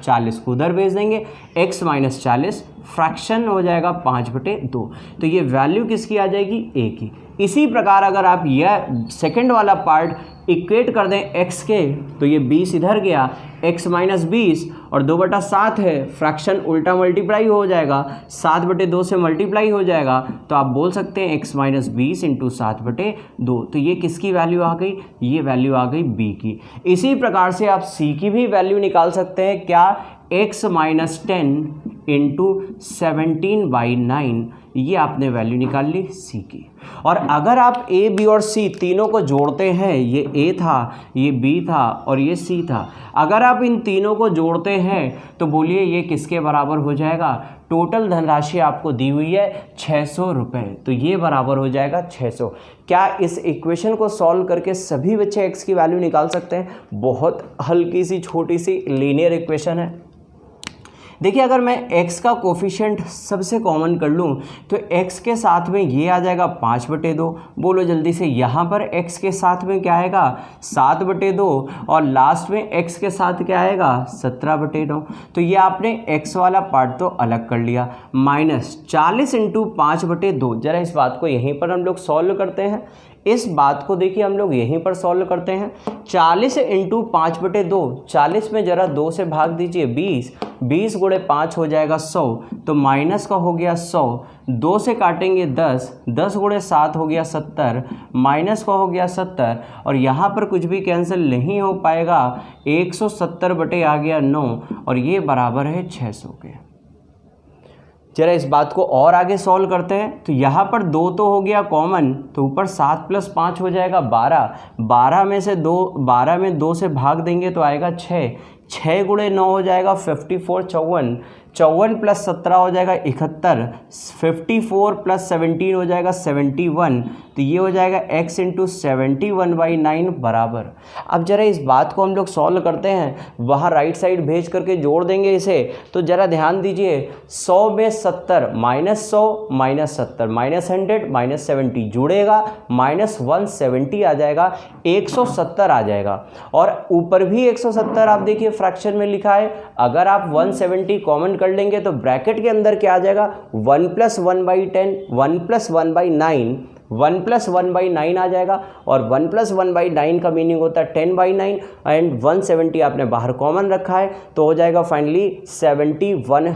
40 को उधर भेज देंगे, x - 40 फ्रैक्शन हो जाएगा 5/2। तो ये वैल्यू किसकी आ जाएगी? a की। इसी प्रकार अगर आप यह सेकंड वाला पार्ट इक्वेट कर दें x के, तो ये 20 इधर गया, x - 20 और 2/7 है, फ्रैक्शन उल्टा मल्टीप्लाई हो जाएगा, 7/2 से मल्टीप्लाई हो जाएगा, तो आप बोल सकते हैं x - 20 × 7/2। तो ये किसकी वैल्यू आ गई? ये वैल्यू आ गई b की। इसी प्रकार से आप c की भी वैल्यू निकाल सकते हैं क्या? x - 10 × 17/9, ये आपने वैल्यू निकाल ली सी की। और अगर आप ए बी और सी तीनों को जोड़ते हैं, ये ए था, ये बी था और ये सी था, अगर आप इन तीनों को जोड़ते हैं तो बोलिए ये किसके बराबर हो जाएगा? टोटल धनराशि आपको दी हुई है 600 रुपये, तो ये बराबर हो जाएगा 600। क्या इस इक्वेशन को सॉल्व करके सभी बच्चे x की वैल्यू निकाल सकते हैं? बहुत हल्की सी छोटी सी लीनियर इक्वेशन है। देखिए अगर मैं x का कोफिशिएंट सबसे कॉमन कर लूँ तो x के साथ में ये आ जाएगा 5/2। बोलो जल्दी से, यहाँ पर x के साथ में क्या आएगा? 7/2 और लास्ट में x के साथ क्या आएगा? 17/9। तो ये आपने x वाला पार्ट तो अलग कर लिया। -40 × 5/2। जरा इस बात को यहीं पर हम लोग सॉल्व करते हैं। इस बात को देखिए हम लोग यहीं पर सॉल्व करते हैं। 40 × 5/2, 40 में जरा 2 से भाग दीजिए 20, 20 × 5 हो जाएगा 100, तो माइनस का हो गया 100, 2 से काटेंगे 10, 10 × 7 हो गया 70, माइनस का हो गया 70 और यहाँ पर कुछ भी कैंसिल नहीं हो पाएगा, 170 आ गया 9 और ये बराबर है 600 के। जरा इस बात को और आगे सॉल्व करते हैं। तो यहाँ पर 2 तो हो गया कॉमन, तो ऊपर 7 + 5 हो जाएगा 12, 12 में 2 से भाग देंगे तो आएगा 6, 6 × 9 हो जाएगा 54, 54, 54 + 17 हो जाएगा 71, 54 + 17 हो जाएगा 71, तो ये हो जाएगा x × 71/9 बराबर। अब जरा इस बात को हम लोग सॉल्व करते हैं, वहाँ राइट साइड भेज करके जोड़ देंगे इसे। तो जरा ध्यान दीजिए, 100 में 70, -100 -70 -100 -70 जुड़ेगा, -170 आ जाएगा, 170 आ जाएगा। और ऊपर भी 170 आप देखिए फ्रैक्शन में लिखा है। अगर आप 170 कॉमन कर लेंगे तो ब्रैकेट के अंदर क्या आ जाएगा? 1 + 1/10, 1 + 1/9, 1 + 1/9 आ जाएगा। और 1 + 1/9 का मीनिंग होता है 10/9 एंड 170 आपने बाहर कॉमन रखा है, तो हो जाएगा फाइनली 71,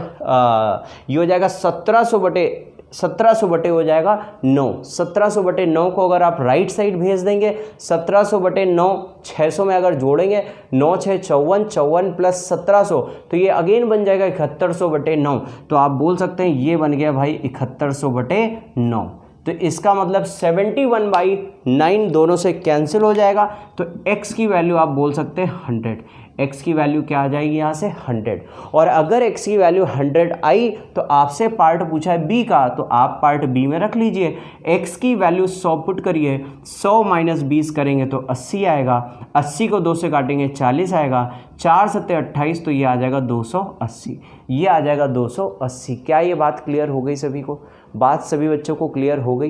ये हो जाएगा 1700 हो जाएगा 9। 1700/9 को अगर आप राइट साइड भेज देंगे, 1700/9 600 में अगर जोड़ेंगे, 9 × 6 = 54, 54 + 1700 तो ये अगेन बन जाएगा 7100/9। तो आप बोल सकते हैं ये बन गया भाई 7100/9। तो इसका मतलब 71/9 दोनों से कैंसिल हो जाएगा। तो x की वैल्यू आप बोल सकते हैं 100। x की वैल्यू क्या आ जाएगी यहाँ से? 100। और अगर x की वैल्यू 100 आई तो आपसे पार्ट पूछा है b का, तो आप पार्ट b में रख लीजिए। x की वैल्यू 100 पुट करिए, 100 - 20 करेंगे तो 80 आएगा, 80 को 2 से काटेंगे 40 आएगा, 4 × 7 = 28, तो ये आ जाएगा 280, ये आ जाएगा 280। क्या ये बात क्लियर हो गई सभी को? बात सभी बच्चों को क्लियर हो गई?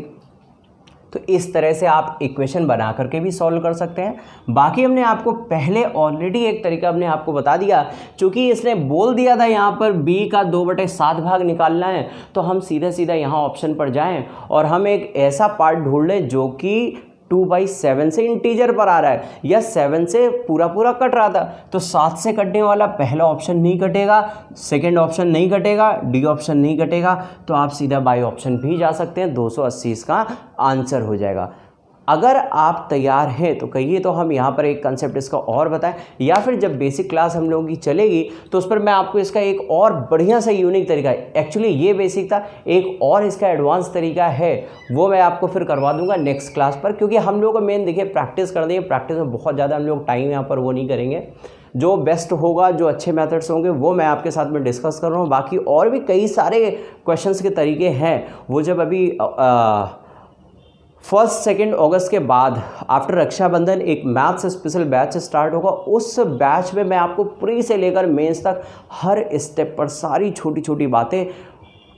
तो इस तरह से आप इक्वेशन बना करके भी सॉल्व कर सकते हैं। बाकी हमने आपको पहले ऑलरेडी एक तरीका हमने आपको बता दिया, क्योंकि इसने बोल दिया था यहाँ पर b का 2/7 भाग निकालना है, तो हम सीधा सीधा यहाँ ऑप्शन पर जाएं और हम एक ऐसा पार्ट ढूंढ लें जो कि 2/7 से इंटीजर पर आ रहा है, या 7 से पूरा कट रहा था, तो 7 से कटने वाला पहला ऑप्शन नहीं कटेगा, सेकंड ऑप्शन नहीं कटेगा, डी ऑप्शन नहीं कटेगा, तो आप सीधा बाई ऑप्शन भी जा सकते हैं। 280 इसका आंसर हो जाएगा। अगर आप तैयार हैं तो कहिए, तो हम यहाँ पर एक कंसेप्ट इसका और बताएं, या फिर जब बेसिक क्लास हम लोगों की चलेगी तो उस पर मैं आपको इसका एक और बढ़िया सा यूनिक तरीका है, एक्चुअली ये बेसिक था, एक और इसका एडवांस तरीका है, वो मैं आपको फिर करवा दूंगा नेक्स्ट क्लास पर, क्योंकि हम लोग को मेन देखिए प्रैक्टिस कर देंगे। प्रैक्टिस में बहुत ज़्यादा हम लोग टाइम यहाँ पर वो नहीं करेंगे। जो बेस्ट होगा, जो अच्छे मेथड्स होंगे वो मैं आपके साथ में डिस्कस कर रहा हूँ। बाकी और भी कई सारे क्वेश्चंस के तरीके हैं, वो जब अभी 1-2 अगस्त के बाद आफ्टर रक्षाबंधन एक मैथ्स स्पेशल बैच स्टार्ट होगा। उस बैच में मैं आपको प्री से लेकर मेंस तक हर स्टेप पर सारी छोटी छोटी बातें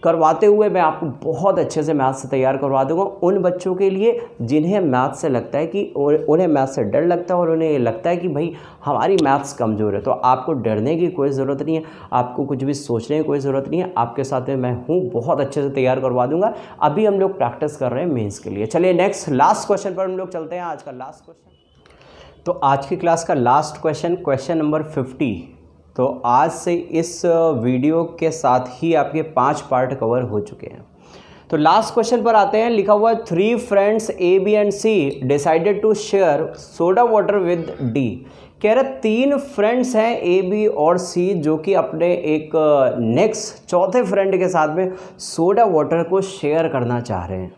करवाते हुए मैं आपको बहुत अच्छे से मैथ्स से तैयार करवा दूंगा, उन बच्चों के लिए जिन्हें मैथ्स से लगता है कि उन्हें मैथ्स से डर लगता है और उन्हें लगता है कि भाई हमारी मैथ्स कमज़ोर है। तो आपको डरने की कोई ज़रूरत नहीं है, आपको कुछ भी सोचने की कोई ज़रूरत नहीं है, आपके साथ में मैं हूँ, बहुत अच्छे से तैयार करवा दूंगा। अभी हम लोग प्रैक्टिस कर रहे हैं मेंस के लिए। चलिए नेक्स्ट लास्ट क्वेश्चन पर हम लोग चलते हैं। आज का लास्ट क्वेश्चन, तो आज की क्लास का लास्ट क्वेश्चन नंबर 50। तो आज से इस वीडियो के साथ ही आपके 5 पार्ट कवर हो चुके हैं। तो लास्ट क्वेश्चन पर आते हैं। लिखा हुआ 3 friends A, B and C decided to share soda water with D। कह रहे 3 फ्रेंड्स हैं ए बी और सी जो कि अपने एक नेक्स्ट चौथे फ्रेंड के साथ में सोडा वाटर को शेयर करना चाह रहे हैं।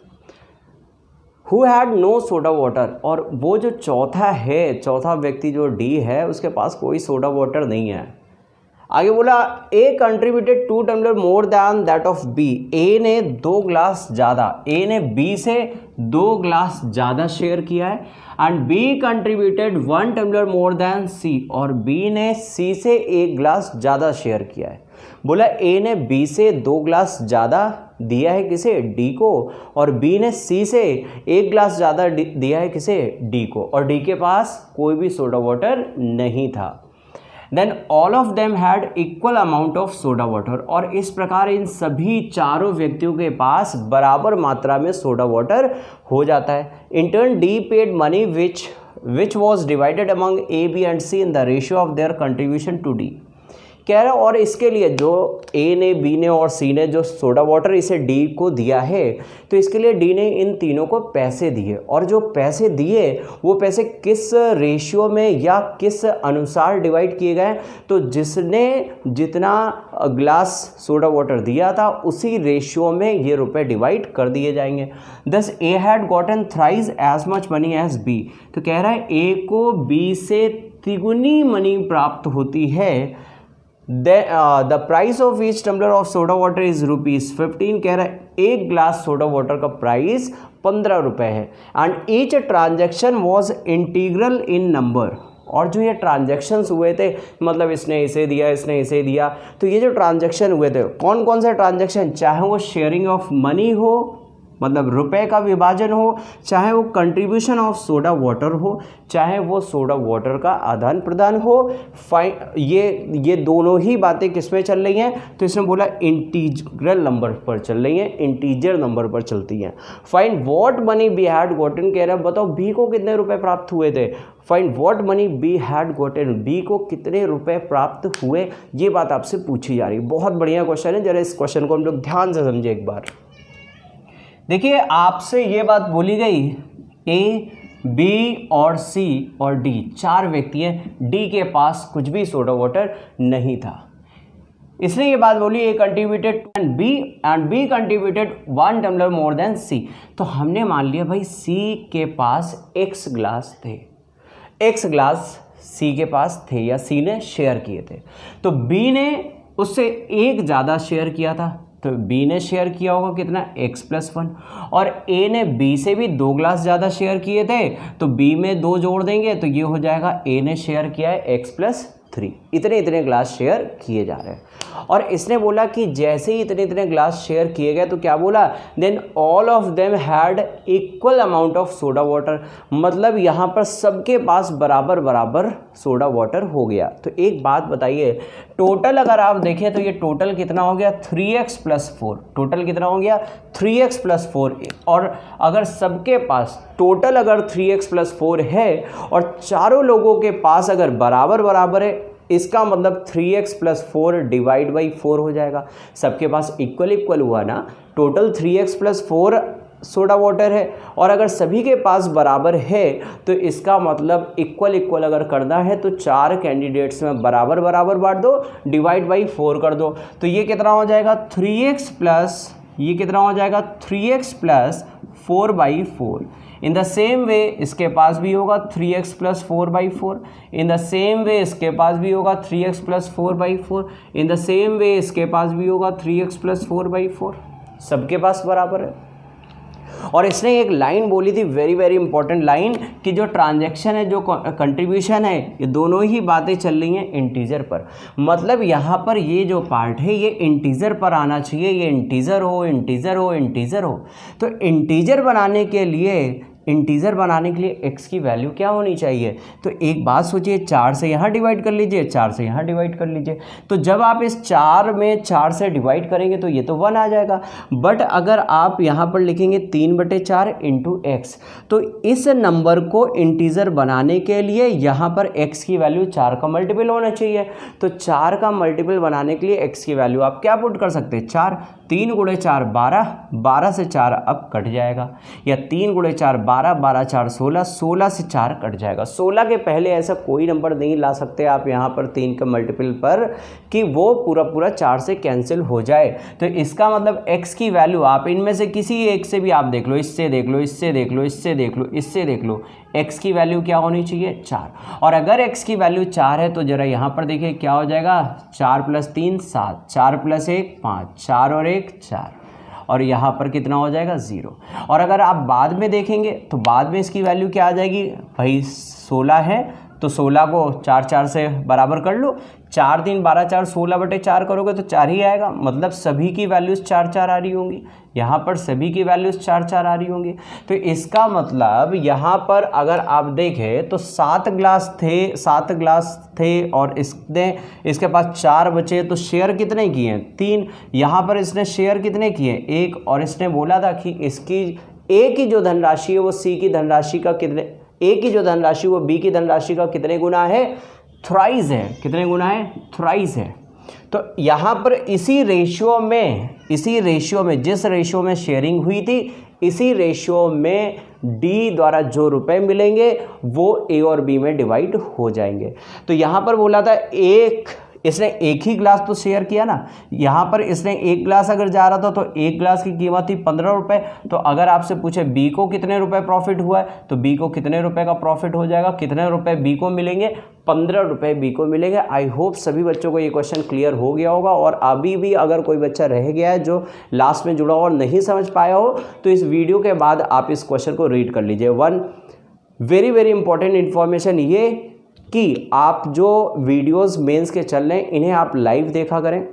Who had no soda water, और वो जो चौथा व्यक्ति जो डी है उसके पास कोई सोडा वाटर नहीं है। आगे बोला A contributed 2 tumbler more than that of B, A ने 2 ग्लास ज़्यादा, ए ने बी से 2 ग्लास ज़्यादा शेयर किया है, and B contributed 1 tumbler more than C, और बी ने सी से 1 ग्लास ज़्यादा शेयर किया है। बोला ए ने बी से 2 ग्लास ज़्यादा दिया है किसे, डी को, और बी ने सी से 1 ग्लास ज़्यादा दिया है किसे, डी को, और डी के पास कोई भी सोडा वाटर नहीं था। Then all of them had equal amount of soda water, और इस प्रकार इन सभी चारों व्यक्तियों के पास बराबर मात्रा में सोडा वाटर हो जाता है। In turn D paid money which was divided among A B and C in the ratio of their contribution to D. कह रहा है और इसके लिए जो ए ने, बी ने और सी ने जो सोडा वाटर इसे डी को दिया है, तो इसके लिए डी ने इन तीनों को पैसे दिए, और जो पैसे दिए वो पैसे किस रेशियो में या किस अनुसार डिवाइड किए गए, तो जिसने जितना ग्लास सोडा वाटर दिया था उसी रेशियो में ये रुपए डिवाइड कर दिए जाएंगे। Thus A had gotten thrice as much money as B, तो कह रहा है ए को बी से तिगुनी मनी प्राप्त होती है। The price of each tumbler of soda water is ₹15। कह रहा है 1 ग्लास सोडा वाटर का प्राइस 15 रुपये है, and each transaction was integral in number, और जो ये ट्रांजैक्शंस हुए थे, मतलब इसने इसे दिया, इसने इसे दिया, तो ये जो ट्रांजैक्शन हुए थे कौन कौन से ट्रांजैक्शन, चाहे वो शेयरिंग ऑफ मनी हो, मतलब रुपए का विभाजन हो, चाहे वो कंट्रीब्यूशन ऑफ सोडा वाटर हो, चाहे वो सोडा वाटर का आदान प्रदान हो, ये दोनों ही बातें किस में चल रही हैं, तो इसमें बोला इंटीग्रल नंबर पर चल रही हैं, इंटीजर नंबर पर चलती हैं। Find what money B had gotten, कह रहा है बताओ बी को कितने रुपए प्राप्त हुए थे। Find what money B had gotten, B को कितने रुपए प्राप्त हुए, ये बात आपसे पूछी जा रही है। बहुत बढ़िया क्वेश्चन है, जरा इस क्वेश्चन को हम लोग ध्यान से समझे एक बार। देखिए आपसे ये बात बोली गई ए, बी और सी और डी 4 व्यक्ति हैं, डी के पास कुछ भी सोडा वाटर नहीं था, इसलिए ये बात बोली A contributed and B contributed 1 tumbler more than C. तो हमने मान लिया भाई सी के पास x ग्लास थे, x ग्लास सी के पास थे या सी ने शेयर किए थे, तो बी ने उससे 1 ज़्यादा शेयर किया था, तो B ने शेयर किया होगा कितना x+1, और A ने B से भी 2 ग्लास ज़्यादा शेयर किए थे, तो B में 2 जोड़ देंगे तो ये हो जाएगा A ने शेयर किया है x+3, इतने ग्लास शेयर किए जा रहे हैं। और इसने बोला कि जैसे ही इतने ग्लास शेयर किए गए तो क्या बोला, then all of them had equal amount of soda water, मतलब यहाँ पर सबके पास बराबर सोडा वाटर हो गया। तो एक बात बताइए, टोटल अगर आप देखें तो ये टोटल कितना हो गया 3x+4, टोटल कितना हो गया 3x+4, और अगर सबके पास टोटल अगर 3x+4 है और चारों लोगों के पास अगर बराबर है, इसका मतलब 3x+4 डिवाइड बाई 4 हो जाएगा। सबके पास इक्वल हुआ ना, टोटल 3x+4 सोडा वाटर है, और अगर सभी के पास बराबर है तो इसका मतलब इक्वल अगर करना है तो 4 कैंडिडेट्स में बराबर बांट दो, डिवाइड बाई 4 कर दो, तो ये कितना हो जाएगा 3x+4/4। In the same way इसके पास भी होगा 3x+4/4, in the same way इसके पास भी होगा 3x+4/4, in the same way इसके पास भी होगा 3x+4/4, सबके पास बराबर है। और इसने एक लाइन बोली थी, वेरी इंपॉर्टेंट लाइन, कि जो ट्रांजैक्शन है, जो कंट्रीब्यूशन है, ये दोनों ही बातें चल रही हैं इंटीजर पर, मतलब यहाँ पर ये जो पार्ट है ये इंटीजर पर आना चाहिए, ये इंटीजर हो। तो इंटीजर बनाने के लिए x की वैल्यू क्या होनी चाहिए, तो एक बात सोचिए, 4 से यहाँ डिवाइड कर लीजिए, 4 से यहाँ डिवाइड कर लीजिए, तो जब आप इस 4 में 4 से डिवाइड करेंगे तो ये तो 1 आ जाएगा। बट अगर आप यहाँ पर लिखेंगे 3/4 इंटू x, तो इस नंबर को इंटीजर बनाने के लिए यहाँ पर x की वैल्यू 4 का मल्टीपल होना चाहिए, तो 4 का मल्टीपल बनाने के लिए x की वैल्यू आप क्या पुट कर सकते हैं, 4, 3 × 4 12, 12 से 4 अब कट जाएगा, या 3 × 4 12 12 4 16, 16 से 4 कट जाएगा। 16 के पहले ऐसा कोई नंबर नहीं ला सकते आप यहाँ पर 3 के मल्टीपल पर कि वो पूरा पूरा 4 से कैंसिल हो जाए। तो इसका मतलब x की वैल्यू आप इनमें से किसी एक से भी आप देख लो, इससे देख लो, इससे देख लो, इससे देख लो, इससे देख लो, x की वैल्यू क्या होनी चाहिए 4। और अगर x की वैल्यू 4 है तो जरा यहाँ पर देखिए क्या हो जाएगा, 4 + 3 7, 4 + 1 5, 4 और 1 4, और यहाँ पर कितना हो जाएगा 0। और अगर आप बाद में देखेंगे तो बाद में इसकी वैल्यू क्या आ जाएगी भाई, 16 है तो 16 को 4 4 से बराबर कर लो, 4 3 12 4 16/4 करोगे तो 4 ही आएगा। मतलब सभी की वैल्यूज़ 4 4 आ रही होंगी, यहाँ पर सभी की वैल्यूज़ 4 4 आ रही होंगी। तो इसका मतलब यहाँ पर अगर आप देखें तो 7 ग्लास थे और इसके पास 4 बचे, तो शेयर कितने किए 3। यहाँ पर इसने शेयर कितने किए 1, और इसने बोला था कि इसकी ए की जो धनराशि है वो सी की धनराशि का कितने, ए की जो धनराशि वो बी की धनराशि का कितने गुना है, थ्राइस है। कितने गुना है, थ्राइस है। तो यहाँ पर इसी रेशियो में जिस रेशियो में शेयरिंग हुई थी, इसी रेशियो में डी द्वारा जो रुपए मिलेंगे वो ए और बी में डिवाइड हो जाएंगे। तो यहाँ पर बोला था इसने एक ही ग्लास तो शेयर किया ना, यहाँ पर इसने एक ग्लास अगर जा रहा था तो एक ग्लास की कीमत थी 15 रुपये। तो अगर आपसे पूछे बी को कितने रुपए प्रॉफिट हुआ है तो बी को कितने रुपए का प्रॉफिट हो जाएगा, कितने रुपए बी को मिलेंगे, 15 रुपये बी को मिलेंगे। आई होप सभी बच्चों को ये क्वेश्चन क्लियर हो गया होगा। और अभी भी अगर कोई बच्चा रह गया है जो लास्ट में जुड़ा हो और नहीं समझ पाया हो तो इस वीडियो के बाद आप इस क्वेश्चन को रीड कर लीजिए। One very very important information ये कि आप जो वीडियोस मेंस के चल रहे हैं इन्हें आप लाइव देखा करें,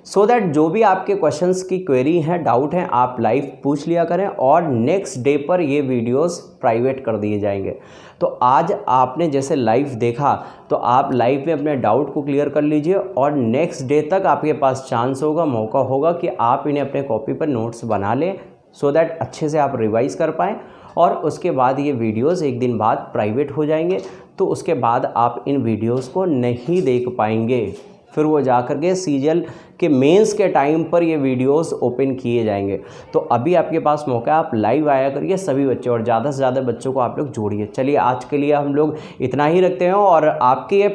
सो दैट जो भी आपके क्वेश्चंस की क्वेरी हैं, डाउट हैं, आप लाइव पूछ लिया करें और नेक्स्ट डे पर ये वीडियोस प्राइवेट कर दिए जाएंगे। तो आज आपने जैसे लाइव देखा तो आप लाइव में अपने डाउट को क्लियर कर लीजिए और नेक्स्ट डे तक आपके पास चांस होगा, मौका होगा कि आप इन्हें अपने कॉपी पर नोट्स बना लें, सो दैट अच्छे से आप रिवाइज़ कर पाएँ। और उसके बाद ये वीडियोस एक दिन बाद प्राइवेट हो जाएंगे, तो उसके बाद आप इन वीडियोस को नहीं देख पाएंगे। फिर वो जा कर के सीजीएल के मेंस के टाइम पर ये वीडियोस ओपन किए जाएंगे। तो अभी आपके पास मौका है, आप लाइव आया करिए सभी बच्चे और ज़्यादा से ज़्यादा बच्चों को आप लोग जोड़िए। चलिए आज के लिए हम लोग इतना ही रखते हैं और आपके ये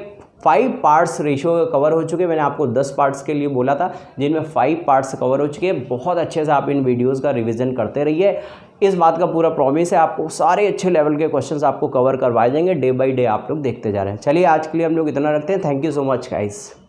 5 पार्ट्स रेशियो कवर हो चुके हैं। मैंने आपको 10 पार्ट्स के लिए बोला था, जिनमें 5 पार्ट्स कवर हो चुके हैं। बहुत अच्छे से आप इन वीडियोस का रिवीजन करते रहिए, इस बात का पूरा प्रॉमिस है। आपको सारे अच्छे लेवल के क्वेश्चंस आपको कवर करवाए जाएंगे, डे बाय डे आप लोग देखते जा रहे हैं। चलिए आज के लिए हम लोग इतना रखते हैं। Thank you so much guys.